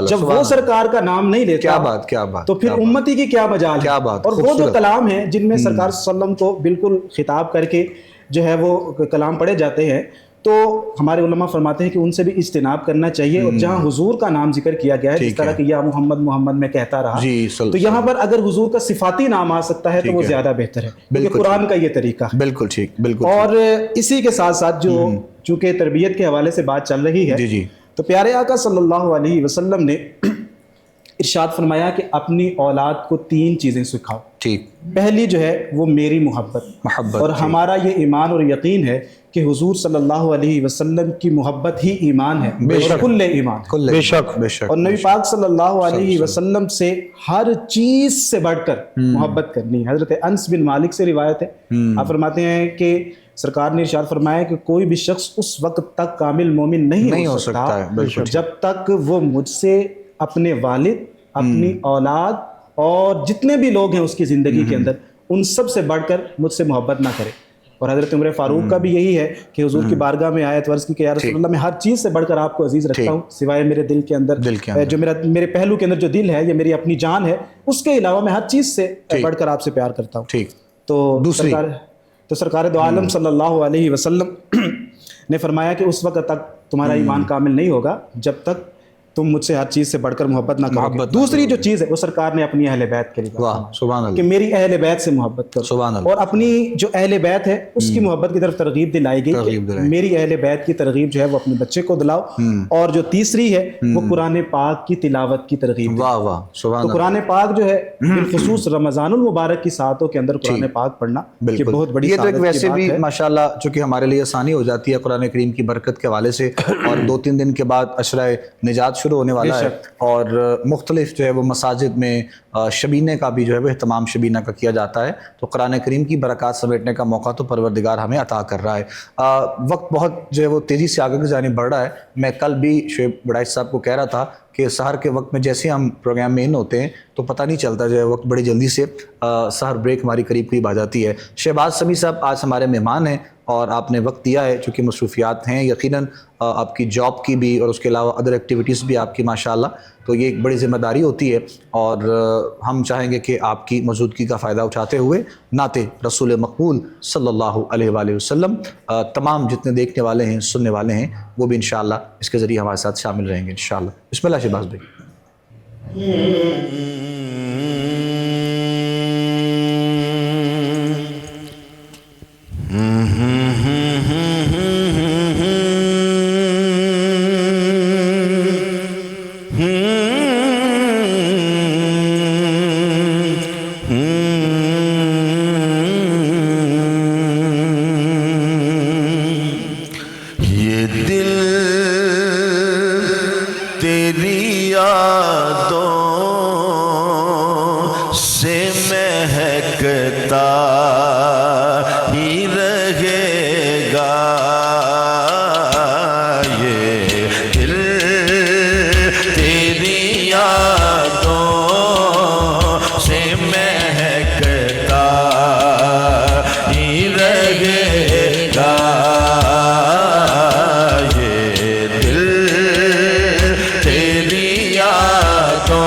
جب وہ سرکار کا نام نہیں لیتا, کیا بات کیا بات, تو پھر امتی کی کیا مجال ہے. کیا بات. اور وہ جو کلام ہیں جن میں سرکار صلی اللہ علیہ وسلم کو بالکل خطاب کر کے جو ہے وہ کلام پڑھے جاتے ہیں, تو ہمارے علماء فرماتے ہیں کہ ان سے بھی اجتناب کرنا چاہیے. اور جہاں حضور کا نام ذکر کیا گیا ہے, جس طرح کہ یا محمد محمد میں کہتا رہا, تو یہاں پر اگر حضور کا صفاتی نام آ سکتا ہے تو وہ زیادہ بہتر ہے, کیونکہ قرآن کا یہ طریقہ ہے. بالکل ٹھیک, بالکل. اور اسی کے ساتھ ساتھ جو چونکہ تربیت کے حوالے سے بات چل رہی ہے, تو پیارے آقا صلی اللہ علیہ وسلم نے ارشاد فرمایا کہ اپنی اولاد کو 3 چیزیں سکھاؤ. ٹھیک. پہلی جو ہے وہ میری محبت. اور ہمارا یہ ایمان اور یقین ہے کہ حضور صلی اللہ علیہ وسلم کی محبت ہی ایمان ہے, کل ایمان. بے شک بے شک. اور نبی پاک صلی اللہ علیہ وسلم سے ہر چیز سے بڑھ کر محبت کرنی. حضرت انس بن مالک سے روایت ہے, آپ فرماتے ہیں کہ سرکار نے ارشاد فرمایا کہ کوئی بھی شخص اس وقت تک کامل مومن نہیں ہو سکتا جب تک وہ مجھ سے اپنے والد, اپنی اولاد اور جتنے بھی لوگ ہیں اس کی زندگی کے اندر, ان سب سے بڑھ کر مجھ سے محبت نہ کرے. اور حضرت عمر فاروق کا بھی یہی ہے کہ حضور کی بارگاہ میں آیت عرض کی کہ یا رسول اللہ, میں ہر چیز سے بڑھ کر آپ کو عزیز رکھتا ہوں سوائے میرے دل کے اندر, جو میرے پہلو کے اندر جو دل ہے, یہ میری اپنی جان ہے, اس کے علاوہ میں ہر چیز سے بڑھ کر آپ سے پیار کرتا ہوں. تو سرکار دو عالم صلی اللہ علیہ وسلم نے فرمایا کہ اس وقت تک تمہارا ایمان کامل نہیں ہوگا جب تک تم مجھ سے ہر چیز سے بڑھ کر محبت نہ کرو. دوسری جو چیز ہے وہ سرکار نے اپنی اہل بیت کے لیے کہ میری اہل بیت سے محبت کرو, اور اپنی جو اہل بیت ہے اس کی محبت کی طرف ترغیب دلائی گئی. میری اہل بیت کی ترغیب جو ہے وہ اپنے بچے کو دلاؤ. اور جو تیسری ہے وہ قرآن پاک کی تلاوت کی ترغیب. تو قرآن پاک جو ہے بالخصوص رمضان المبارک کی ساعتوں کے اندر قرآن پاک پڑھنا یہ بہت بڑی سعادت کی بات ہے. ویسے بھی ماشاءاللہ چونکہ ہمارے لیے آسانی ہو جاتی ہے قرآن کریم کی برکت کے حوالے سے, اور 2-3 دن کے بعد عشرہ نجات شروع ہونے والا ہے, اور مختلف جو ہے وہ مساجد میں شبینے کا بھی جو ہے وہ اہتمام شبینہ کا کیا جاتا ہے. تو قرآن کریم کی برکات سمیٹنے کا موقع تو پروردگار ہمیں عطا کر رہا ہے. وقت بہت جو ہے وہ تیزی سے آگے کی جانب بڑھ رہا ہے. میں کل بھی شعیب بڑائچ صاحب کو کہہ رہا تھا کہ سحر کے وقت میں جیسے ہم پروگرام میں ان ہوتے ہیں تو پتہ نہیں چلتا, جو ہے وقت بڑی جلدی سے سحر بریک ہماری قریب آ جاتی ہے. شہباز سمیع صاحب آج ہمارے مہمان ہیں, اور آپ نے وقت دیا ہے, چونکہ مصروفیات ہیں یقیناً آپ کی جاب کی بھی, اور اس کے علاوہ ادر ایکٹیویٹیز بھی آپ کی ماشاءاللہ, تو یہ ایک بڑی ذمہ داری ہوتی ہے. اور ہم چاہیں گے کہ آپ کی موجودگی کا فائدہ اٹھاتے ہوئے نعت رسول مقبول صلی اللہ علیہ وآلہ وسلم تمام جتنے دیکھنے والے ہیں, سننے والے ہیں, وہ بھی انشاءاللہ اس کے ذریعے ہمارے ساتھ شامل رہیں گے انشاءاللہ. بسم اللہ شہباز بھائی. تو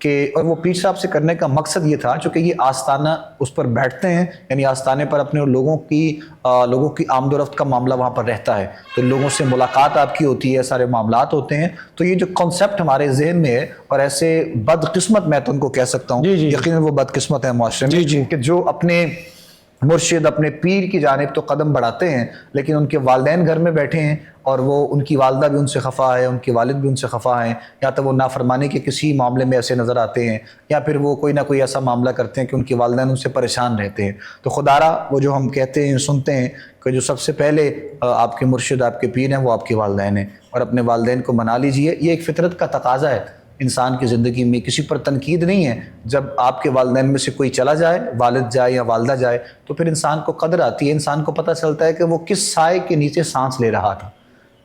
کہ اور وہ پیر صاحب سے کرنے کا مقصد یہ تھا چونکہ یہ آستانہ اس پر بیٹھتے ہیں، یعنی آستانے پر اپنے لوگوں کی آمد و رفت کا معاملہ وہاں پر رہتا ہے، تو لوگوں سے ملاقات آپ کی ہوتی ہے، سارے معاملات ہوتے ہیں، تو یہ جو کنسیپٹ ہمارے ذہن میں ہے، اور ایسے بدقسمت میں تو ان کو کہہ سکتا ہوں، یقیناً وہ بدقسمت ہے معاشرے میں کہ جو اپنے مرشد اپنے پیر کی جانب تو قدم بڑھاتے ہیں لیکن ان کے والدین گھر میں بیٹھے ہیں اور وہ ان کی والدہ بھی ان سے خفا ہے، ان کے والد بھی ان سے خفا ہیں، یا تو وہ نافرمانی کے کسی معاملے میں ایسے نظر آتے ہیں، یا پھر وہ کوئی نہ کوئی ایسا معاملہ کرتے ہیں کہ ان کے والدین ان سے پریشان رہتے ہیں. تو خدارہ وہ جو ہم کہتے ہیں سنتے ہیں کہ جو سب سے پہلے آپ کے مرشد آپ کے پیر ہیں وہ آپ کے والدین ہیں، اور اپنے والدین کو منا لیجئے. یہ ایک فطرت کا تقاضا ہے انسان کی زندگی میں، کسی پر تنقید نہیں ہے. جب آپ کے والدین میں سے کوئی چلا جائے، والد جائے یا والدہ جائے، تو پھر انسان کو قدر آتی ہے، انسان کو پتہ چلتا ہے کہ وہ کس سائے کے نیچے سانس لے رہا تھا.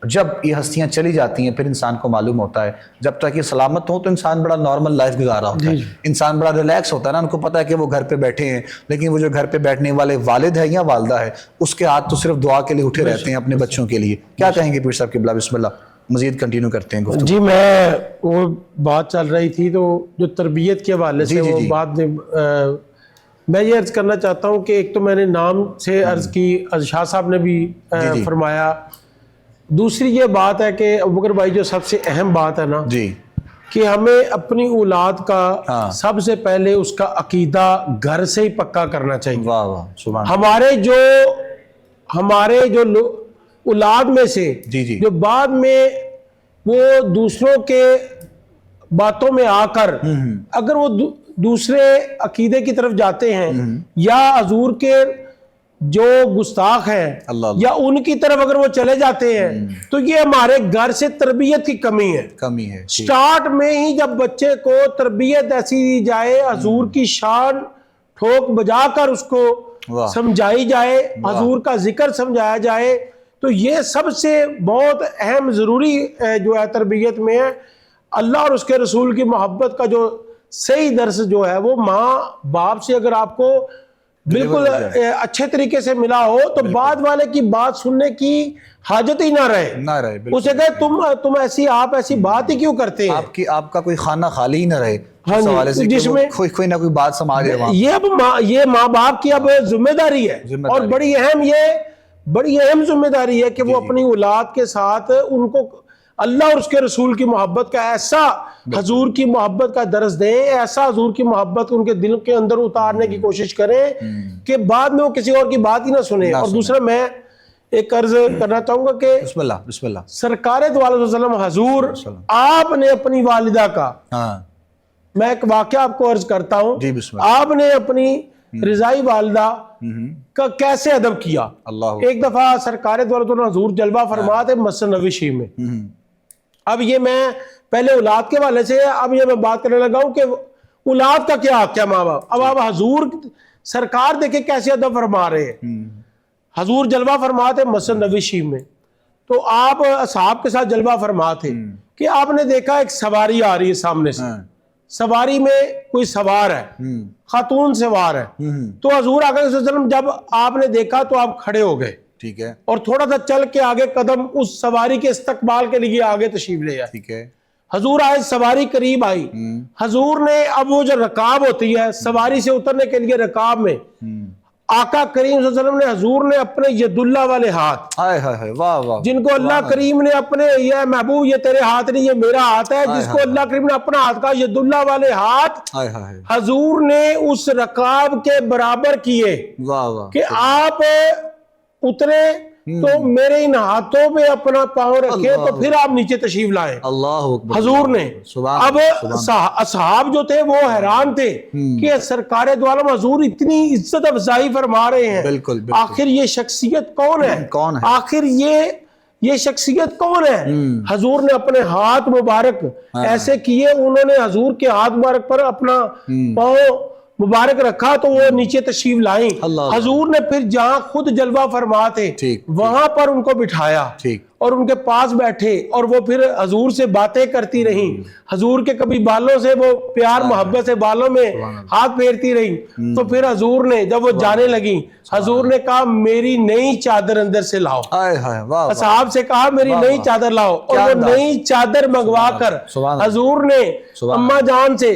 جب یہ ہستیاں چلی جاتی ہیں پھر انسان کو معلوم ہوتا ہے. جب تک یہ سلامت ہوں تو انسان بڑا نارمل لائف گزار رہا ہوتا ہے، انسان بڑا ریلیکس ہوتا ہے نا، ان کو پتہ ہے کہ وہ گھر پہ بیٹھے ہیں. لیکن وہ جو گھر پہ بیٹھنے والے والد ہے یا والدہ ہے، اس کے ہاتھ تو صرف دعا کے لیے اٹھے رہتے ہیں اپنے بچوں کے لیے. کیا کہیں گے پیر صاحب قبلہ؟ بسم اللہ مزید کنٹینیو کرتے ہیں گفتگو. جی میں وہ بات چل رہی تھی تو جو تربیت کے حوالے سے وہ بات میں یہ عرض کرنا چاہتا ہوں کہ ایک تو میں نے نام سے عرض کی، شاہ صاحب نے بھی فرمایا. دوسری یہ بات ہے کہ ابوبکر بھائی جو سب سے اہم بات ہے نا کہ ہمیں اپنی اولاد کا سب سے پہلے اس کا عقیدہ گھر سے ہی پکا کرنا چاہیے. واہ واہ سبحان. ہمارے جو اولاد میں سے جو بعد میں وہ دوسروں کے باتوں میں آ کر اگر وہ دوسرے عقیدے کی طرف جاتے ہیں یا حضور کے جو گستاخ ہیں یا ان کی طرف اگر وہ چلے جاتے ہیں تو یہ ہمارے گھر سے تربیت کی کمی ہے. سٹارٹ میں ہی جب بچے کو تربیت ایسی دی جائے، حضور کی شان ٹھوک بجا کر اس کو سمجھائی جائے، حضور کا ذکر سمجھایا جائے، تو یہ سب سے بہت اہم ضروری جو ہے تربیت میں ہے. اللہ اور اس کے رسول کی محبت کا جو صحیح درس جو ہے وہ ماں باپ سے اگر آپ کو بالکل اچھے طریقے سے ملا ہو تو بعد والے کی بات سننے کی حاجت ہی نہ رہے. اسے کہے تم ایسی آپ ایسی بات ہی کیوں کرتے ہیں، آپ کا کوئی خانہ خالی ہی نہ رہے جس میں کوئی نہ کوئی بات سمجھ رہے. یہ ماں باپ کی اب ذمہ داری ہے، اور بڑی اہم ذمہ داری ہے کہ وہ اپنی اولاد کے ساتھ ان کو اللہ اور اس کے رسول کی محبت کا ایسا حضور کی محبت کا درس دیں، ایسا حضور کی محبت ان کے دل کے اندر اتارنے کی کوشش کریں کہ بعد میں وہ کسی اور کی بات ہی نہ سنیں. اور دوسرا میں ایک عرض کرنا چاہوں گا کہ بسم اللہ سرکار دو علیہ وسلم حضور آپ نے اپنی والدہ کا، میں ایک واقعہ آپ کو عرض کرتا ہوں، آپ نے اپنی رضائی والدہ کا کیسے ادب کیا. ایک دفعہ سرکار دو علیہ وسلم حضور جلوہ فرما تھے مسجد نبوی شریف میں. اب یہ میں پہلے اولاد کے والے سے اب یہ میں بات کرنے لگا ہوں کہ اولاد کا کیا حق ہے ماں باپ. اب آپ حضور سرکار دیکھیں کیسے ادب فرما رہے ہیں. حضور جلوہ فرما تھے مسجد نبوی شریف میں، تو آپ اصحاب کے ساتھ جلوہ فرما تھے کہ آپ نے دیکھا ایک سواری آ رہی ہے سامنے سے، سواری میں کوئی سوار ہے، خاتون سوار ہے. تو حضور آقا صلی اللہ علیہ وسلم جب آپ نے دیکھا تو آپ کھڑے ہو گئے، ٹھیک ہے، اور تھوڑا سا چل کے آگے قدم اس سواری کے استقبال کے لیے آگے تشریف لے آئے. ٹھیک ہے. حضور آئے، سواری قریب آئی، حضور نے اب وہ جو رکاب ہوتی ہے سواری سے اترنے کے لیے رکاب میں آقا کریم صلی اللہ علیہ وسلم نے حضور نے اپنے ید اللہ والے ہاتھ جن کو اللہ کریم نے اپنے یہ محبوب یہ تیرے ہاتھ نہیں یہ میرا ہاتھ ہے، جس کو اللہ کریم نے اپنا ہاتھ کہا ید اللہ والے ہاتھ حضور نے اس رکاب کے برابر کیے کہ آپ اترے تو میرے ان ہاتھوں پہ اپنا پاؤں رکھے تو پھر آپ نیچے تشریف لائیں. حضور نے اب اصحاب جو تھے وہ حیران تھے کہ سرکار دو عالم حضور اتنی عزت افزائی فرما رہے ہیں، آخر یہ شخصیت کون ہے، آخر یہ شخصیت کون ہے. حضور نے اپنے ہاتھ مبارک ایسے کیے، انہوں نے حضور کے ہاتھ مبارک پر اپنا پاؤں مبارک رکھا تو وہ نیچے تشریف لائیں. حضور نے پھر جہاں خود جلوہ فرما تھے وہاں پر ان کو بٹھایا اور ان کے پاس بیٹھے، اور وہ پھر حضور سے باتیں کرتی رہیں. حضور کے کبھی بالوں سے وہ پیار محبت سے بالوں میں ہاتھ پھیرتی رہیں. تو پھر حضور نے جب وہ جانے لگیں حضور نے کہا میری نئی چادر اندر سے لاؤ. اصحاب سے کہا میری نئی چادر لاؤ، اور وہ نئی چادر منگوا کر حضور نے اماں جان سے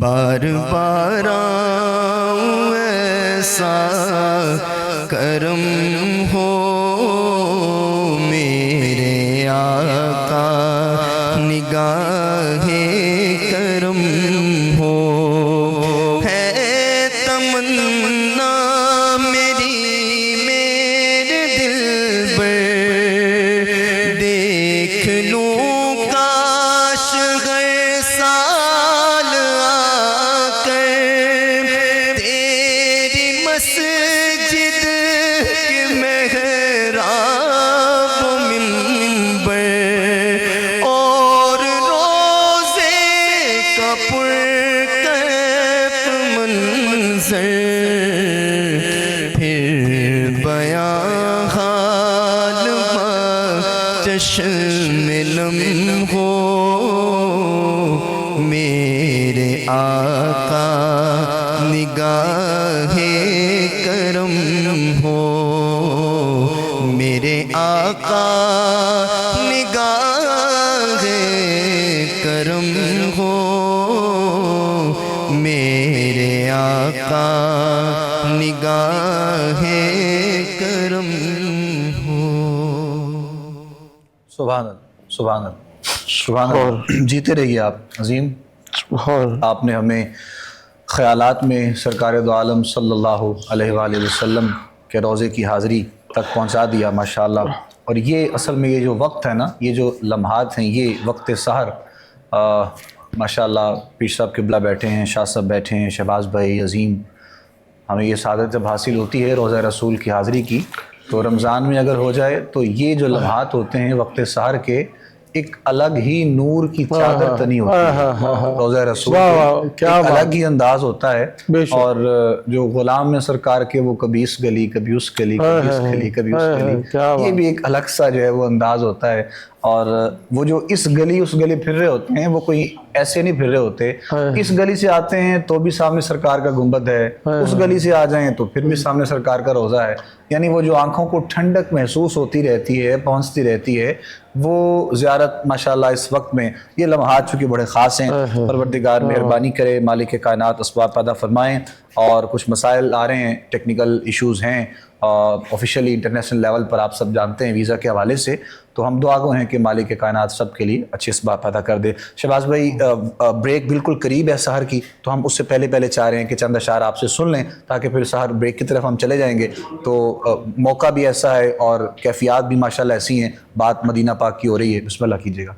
بار بار آؤں ایسا کرم ہو میرے آقا نگاہ کرم ہو ہے تمنا میری میرے دل پر دیکھ لوں کاش ہر سال آ کر تیری مسجد کے محراب منبر اور روزے کا پرکیف منظر پھر بیاں حال چشم نم ہو میرے آقا نگاہ کرم ہو میرے آقا نگاہ کرم ہو میرے آقا نگاہ کرم ہو. سبحان اللہ سبحان اللہ سبحان اللہ. جیتے رہیے آپ عظیم. آپ نے ہمیں خیالات میں سرکار دو عالم صلی اللہ علیہ وآلہ وسلم کے روضے کی حاضری تک پہنچا دیا ماشاءاللہ. اور یہ اصل میں یہ جو وقت ہے نا، یہ جو لمحات ہیں، یہ وقت سحر ماشاءاللہ. پیر صاحب قبلہ بیٹھے ہیں، شاہ صاحب بیٹھے ہیں، شہباز بھائی عظیم. ہمیں یہ سعادت جب حاصل ہوتی ہے روضہ رسول کی حاضری کی، تو رمضان میں اگر ہو جائے تو یہ جو لمحات ہوتے ہیں وقت سحر کے، ایک الگ ہی نور کی چادر تنی ہوتی ہے روضہ رسول پہ. ایک الگ ہی انداز ہوتا ہے. اور جو غلام میں سرکار کے، وہ کبھی اس گلی کبھی اس گلی کبھی اس گلی کبھی اس گلی، یہ بھی ایک الگ سا جو ہے وہ انداز ہوتا ہے. اور وہ جو اس گلی اس گلی پھر رہے ہوتے ہیں، وہ کوئی ایسے نہیں پھر رہے ہوتے. اس گلی سے آتے ہیں تو بھی سامنے سرکار کا گنبد ہے، اس گلی سے آ جائیں تو پھر بھی سامنے سرکار کا روضہ ہے. یعنی وہ جو آنکھوں کو ٹھنڈک محسوس ہوتی رہتی ہے، پہنچتی رہتی ہے، وہ زیارت ماشاءاللہ اس وقت میں. یہ لمحات چونکہ بڑے خاص ہیں. پروردگار مہربانی کرے، مالک کائنات اسباب پیدا فرمائیں. اور کچھ مسائل آ رہے ہیں، ٹیکنیکل ایشوز ہیں آفیشیلی انٹرنیشنل لیول پر، آپ سب جانتے ہیں ویزا کے حوالے سے. تو ہم دعا گو ہیں کہ مالک کائنات سب کے لیے اچھے اسباب پیدا کر دے. شہباز بھائی، بریک بالکل قریب ہے سحر کی، تو ہم اس سے پہلے چاہ رہے ہیں کہ چند اشعار آپ سے سن لیں، تاکہ پھر سحر بریک کی طرف ہم چلے جائیں گے. تو موقع بھی ایسا ہے اور کیفیات بھی ماشاءاللہ ایسی ہیں. بات مدینہ پاک کی ہو رہی ہے، بسم اللہ کیجیے گا.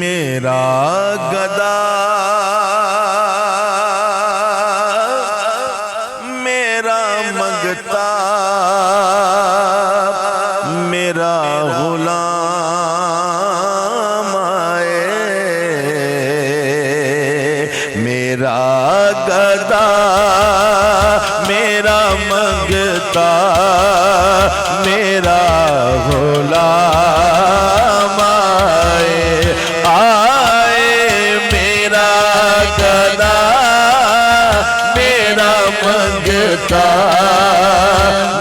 میرا گدا میرا منگتا میرا غلام آئے. میرا گدا میرا منگتا میرا غلام آئے. آئے میرا گدا میرا منگتا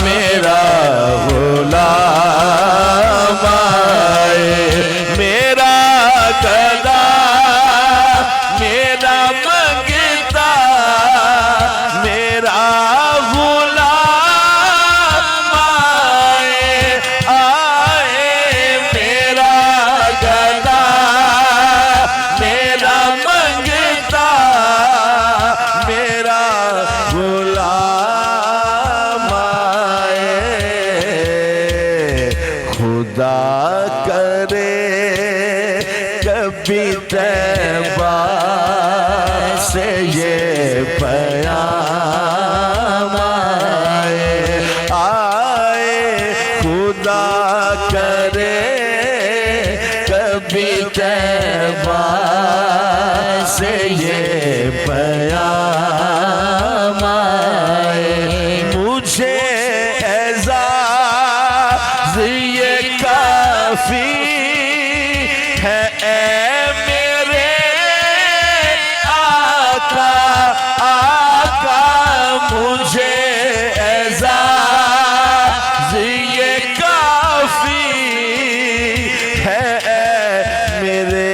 میرا غلام آئے. میرا گدا میرا منگتا میرا غلام آئے. آئے میرا گدا میرا منگتا میرا غلام آئے. خدا کرے کبھی طیبہ سے یہ پیام آئے. آئے خدا کرے کبھی طیبہ سے یہ پیام آئے. مجھے اعزاز یہ کافی ہے اے میرے آقا. آقا مجھے اعزاز یہ کافی ہے اے میرے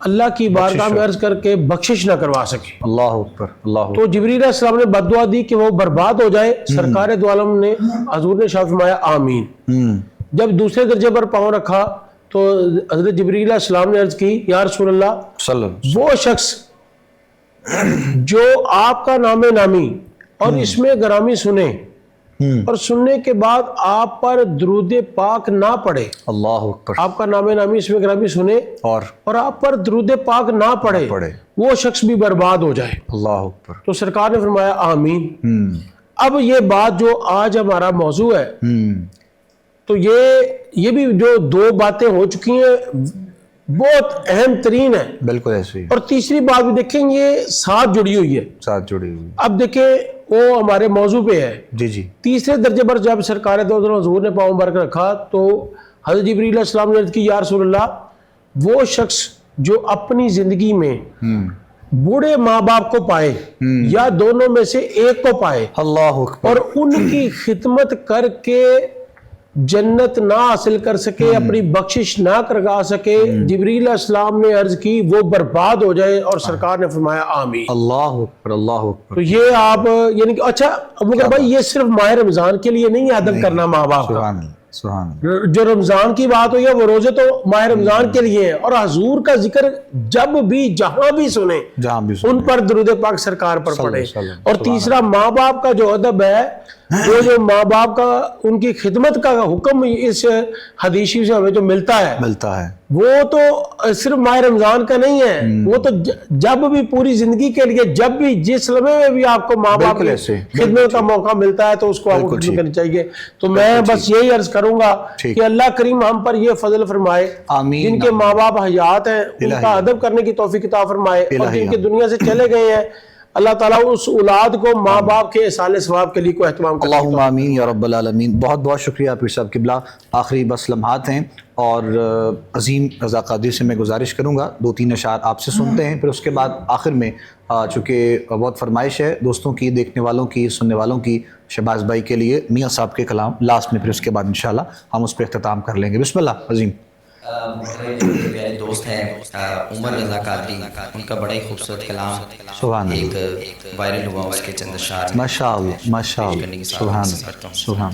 اللہ کی بارگاہ میں عرض کر کے بخشش نہ کروا سکے. اللہ اکبر اللہ اکبر. تو جبریل علیہ السلام نے بد دعا دی کہ وہ برباد ہو جائے. سرکار دو عالم نے حضور نے ارشاد فرمایا آمین. جب دوسرے درجے پر پاؤں رکھا تو حضرت جبریل علیہ السلام نے عرض کی یا رسول اللہ صلی اللہ وہ شخص جو آپ کا نام نامی اور اس میں گرامی سنے اور سننے کے بعد آپ پر درود پاک نہ پڑھے. اللہ اکبر. آپ کا نام نامی اس میں گرامی سنے اور آپ پر درود پاک نہ پڑھے وہ شخص بھی برباد ہو جائے. اللہ اکبر. تو سرکار نے فرمایا آمین. اب یہ بات جو آج ہمارا موضوع ہے تو یہ بھی جو دو باتیں ہو چکی ہیں بہت اہم ترین ہے. بالکل ایسے ہی. اور تیسری بات بھی دیکھیں یہ ساتھ جڑی ہوئی ہے. ساتھ جڑی ہوئی. اب دیکھیں وہ ہمارے موضوع پہ ہے. جی. تیسرے درجے پر جب سرکار دو عالم حضور نے پاؤں برک رکھا تو حضرت جبریل علیہ السلام نے عرض کی یا رسول اللہ وہ شخص جو اپنی زندگی میں بوڑھے ماں باپ کو پائے یا دونوں میں سے ایک کو پائے اللہ اکبر اور ان کی خدمت کر کے جنت نہ حاصل کر سکے اپنی بخشش نہ کروا سکے جبریل علیہ السلام نے عرض کی وہ برباد ہو جائے اور سرکار نے فرمایا آمین. اللہ اکبر اللہ اکبر. تو یہ آپ یعنی کہ اچھا مگر بھائی یہ صرف ماہ رمضان کے لیے نہیں ادب کرنا ماں باپ کا. سبحان اللہ. جو رمضان کی بات ہوئی ہے وہ روزے تو ماہ رمضان کے لیے ہیں اور حضور کا ذکر جب بھی جہاں بھی سنیں ان پر درود پاک سرکار پر پڑھے. اور تیسرا ماں باپ کا جو ادب ہے وہ جو ماں باپ کا ان کی خدمت کا حکم اس حدیث سے ہمیں جو ملتا ہے وہ تو صرف ماہ رمضان کا نہیں ہے. وہ تو جب بھی پوری زندگی کے لیے جب بھی جس لمحے میں بھی آپ کو ماں باپ کی خدمت کا موقع ملتا ہے تو اس کو آپ کو خدمت کرنی چاہیے. تو میں بس یہی عرض کروں گا کہ اللہ کریم ہم پر یہ فضل فرمائے جن کے ماں باپ حیات ہیں ان کا ادب کرنے کی توفیق عطا فرمائے اور جن کے دنیا سے چلے گئے ہیں اللہ تعالیٰ اس اولاد کو ماں باپ کے احسان ثواب کے لیے کو اہتمام کرے. اللہم آمین یا رب العالمین. بہت بہت شکریہ پیر صاحب قبلہ. آخری بس لمحات ہیں اور عظیم رضا قادری سے میں گزارش کروں گا 2-3 اشعار آپ سے سنتے ہیں پھر اس کے بعد آخر میں چونکہ بہت فرمائش ہے دوستوں کی دیکھنے والوں کی سننے والوں کی شہباز بھائی کے لیے میاں صاحب کے کلام لاسٹ میں پھر اس کے بعد انشاءاللہ ہم اس پہ اختتام کر لیں گے. بسم اللہ. عظیم میرے دوست ہیں عمر رضا قادری ان کا بڑا ہی خوبصورت کلام سبحان ایک وائرل ہوا اس کے چند اشعار ماشاءاللہ ماشاءاللہ سبحان سبحان.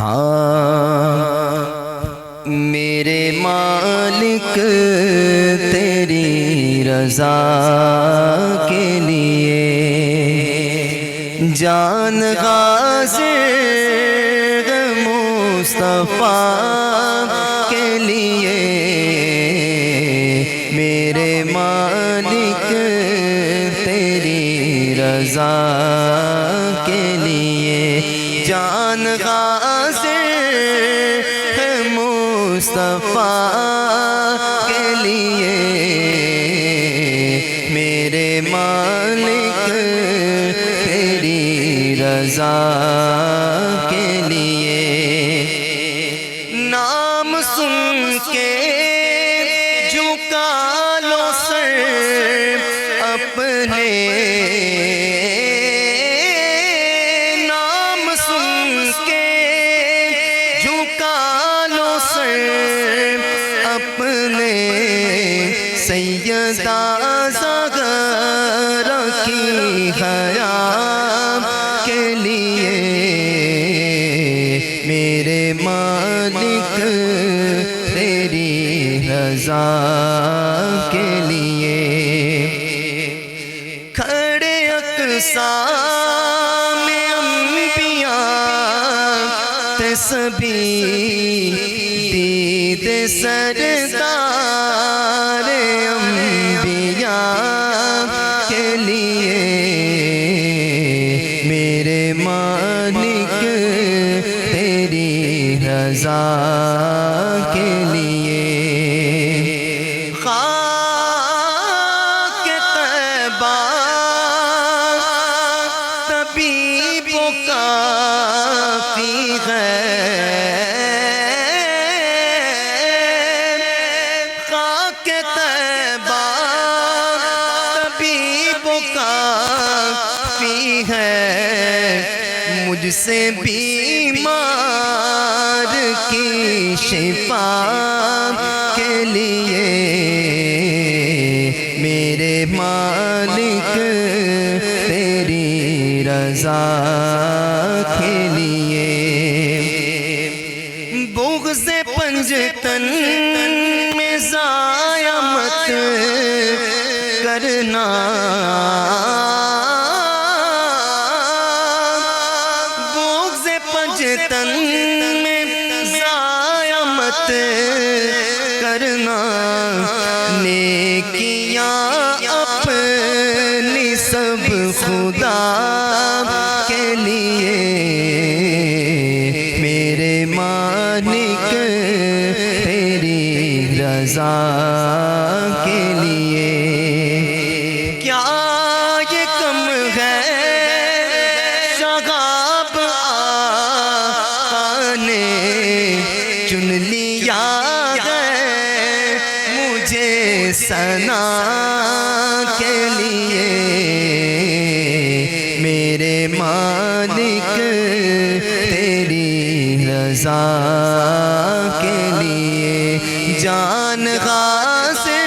ہاں میرے مالک تیری رضا کے لیے جان غازر مصطفیٰ کے لیے میرے مالک تیری رضا کے لیے جان غازر ہے مصطفیٰ کے لیے میرے مالک تیری رضا کے لیے نام سن کے جھکا لو سر اپنے نام سن کے جھکا لو سر اپنے سیدہ زہرا کی حیا کے لیے میرے مالک تیری رضا کے لیے کھڑے اقصیٰ میں انبیاء تسبیح دید سردار انبیاء کے لیے میرے مالک تیری رضا کے لیے خاک طیبہ طبیب و کافی ہے خاک طیبہ طبیب و کافی ہے مجھ سے بیمار کی شفا کے لیے مالک تیری رضا کے لیے بغض پنجتن میں ضائع مت کرنا بغض پنجتن میں ضائع مت کرنا نیکیاں اپنی سب خدا کے لیے میرے مالک تیری رضا کے لیے کیا یہ کم ہے شغاب آقا نے چن لیا ہے مجھے ثنا کے لیے میرے مالک تیری رضا کے لیے جان غازر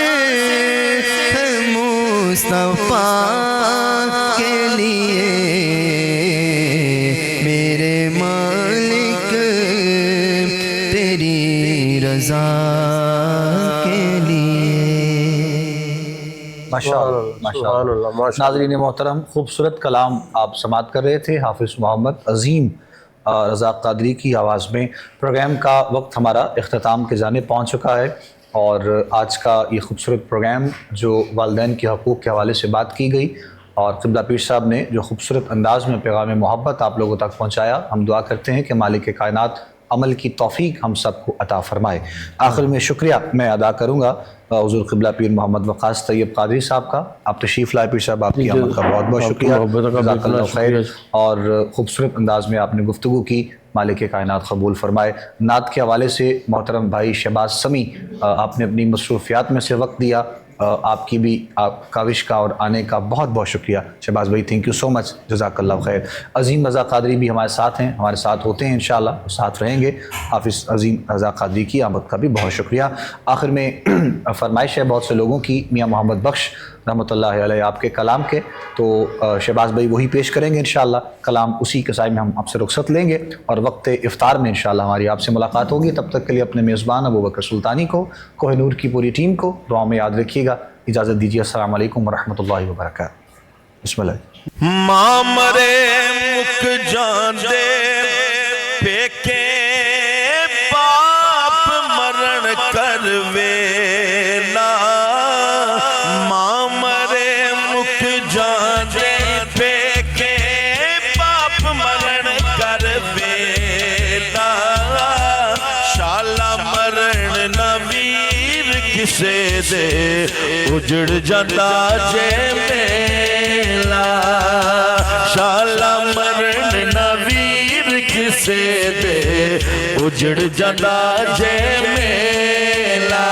مصطفیٰ کے لیے میرے مالک تیری رضا کے لیے ماشاءاللہ ناظرین محترم خوبصورت کلام آپ سماعت کر رہے تھے حافظ محمد عظیم رضا قادری کی آواز میں۔ پروگرام کا وقت ہمارا اختتام کے جانب پہنچ چکا ہے اور آج کا یہ خوبصورت پروگرام جو والدین کے حقوق کے حوالے سے بات کی گئی اور قبلہ پیر صاحب نے جو خوبصورت انداز میں پیغام محبت آپ لوگوں تک پہنچایا، ہم دعا کرتے ہیں کہ مالک کائنات عمل کی توفیق ہم سب کو عطا فرمائے۔ آخر میں شکریہ میں ادا کروں گا حضور قبلہ پیر محمد وقاص طیب قادری صاحب کا۔ آپ تشریف لائے پیر صاحب، آپ کی آمد کا بہت بہت شکریہ، جزاک اللہ خیر، اور خوبصورت انداز میں آپ نے گفتگو کی، مالک کائنات قبول فرمائے۔ نعت کے حوالے سے محترم بھائی شہباز سمی، آپ نے اپنی مصروفیات میں سے وقت دیا، آپ کی بھی کاوش کا اور آنے کا بہت بہت شکریہ شہباز بھائی، تھینک یو سو مچ، جزاک اللہ خیر۔ عظیم رضا قادری بھی ہمارے ساتھ ہیں، ہمارے ساتھ ہوتے ہیں انشاءاللہ، ساتھ رہیں گے۔ حافظ عظیم رضا قادری کی آمد کا بھی بہت شکریہ۔ آخر میں فرمائش ہے بہت سے لوگوں کی، میاں محمد بخش رحمۃ اللہ علیہ آپ کے کلام کے، تو شہباز بھائی وہی پیش کریں گے انشاءاللہ کلام، اسی کے سائے میں ہم آپ سے رخصت لیں گے اور وقت افطار میں انشاءاللہ ہماری آپ سے ملاقات ہوگی۔ تب تک کے لیے اپنے میزبان ابوبکر سلطانی کو، کوہ نور کی پوری ٹیم کو دعا میں یاد رکھیے گا۔ اجازت دیجیے، السلام علیکم ورحمۃ اللہ وبرکاتہ۔ بسم اللہ۔ ماں مرے مک جان دے پیکے باپ مرن کر ویلا، ماں مرے مک جان دے پیکے باپ مرن کر ویلا، شالا مرن نویر کسے دے اجڑ جاتا جے میلا، شالا مرن نویر کسے دے اجڑ جاتا جے میلا،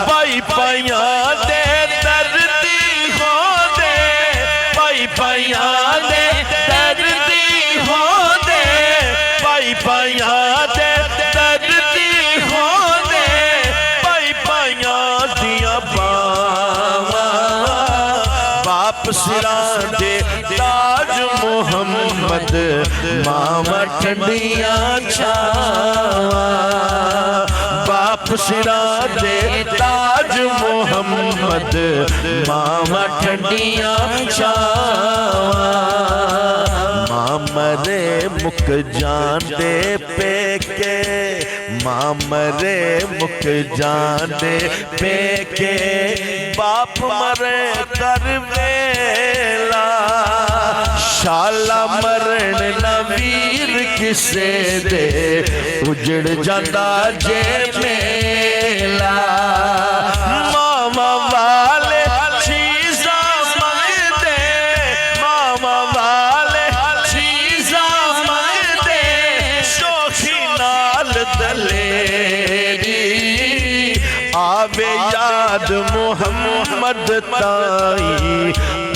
پائی پائیاں دے دردی ہو دے، پائی پائیاں دے دردی ہو دے، پائی پائیاں دے دردی ہو دے، پائی پائیاں دیا باپ سران دے تاج محمد، ماما ٹھنڈیاں چھاواں، باپ سران دے تاج محمد، ماما ٹھنڈیاں چھاواں، ماں مرے مک جان دے پیکے، ماں مرے مک جان دے پیکے باپ مرے کر ویلا، شالا مرن نویر کسے دے اجڑ جاتا جے میلا، ماما والے چیزاں منگ دے، ماما والے چیزاں منگ دے، شوخی نال دلیری آوے یاد محمد تائی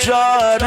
4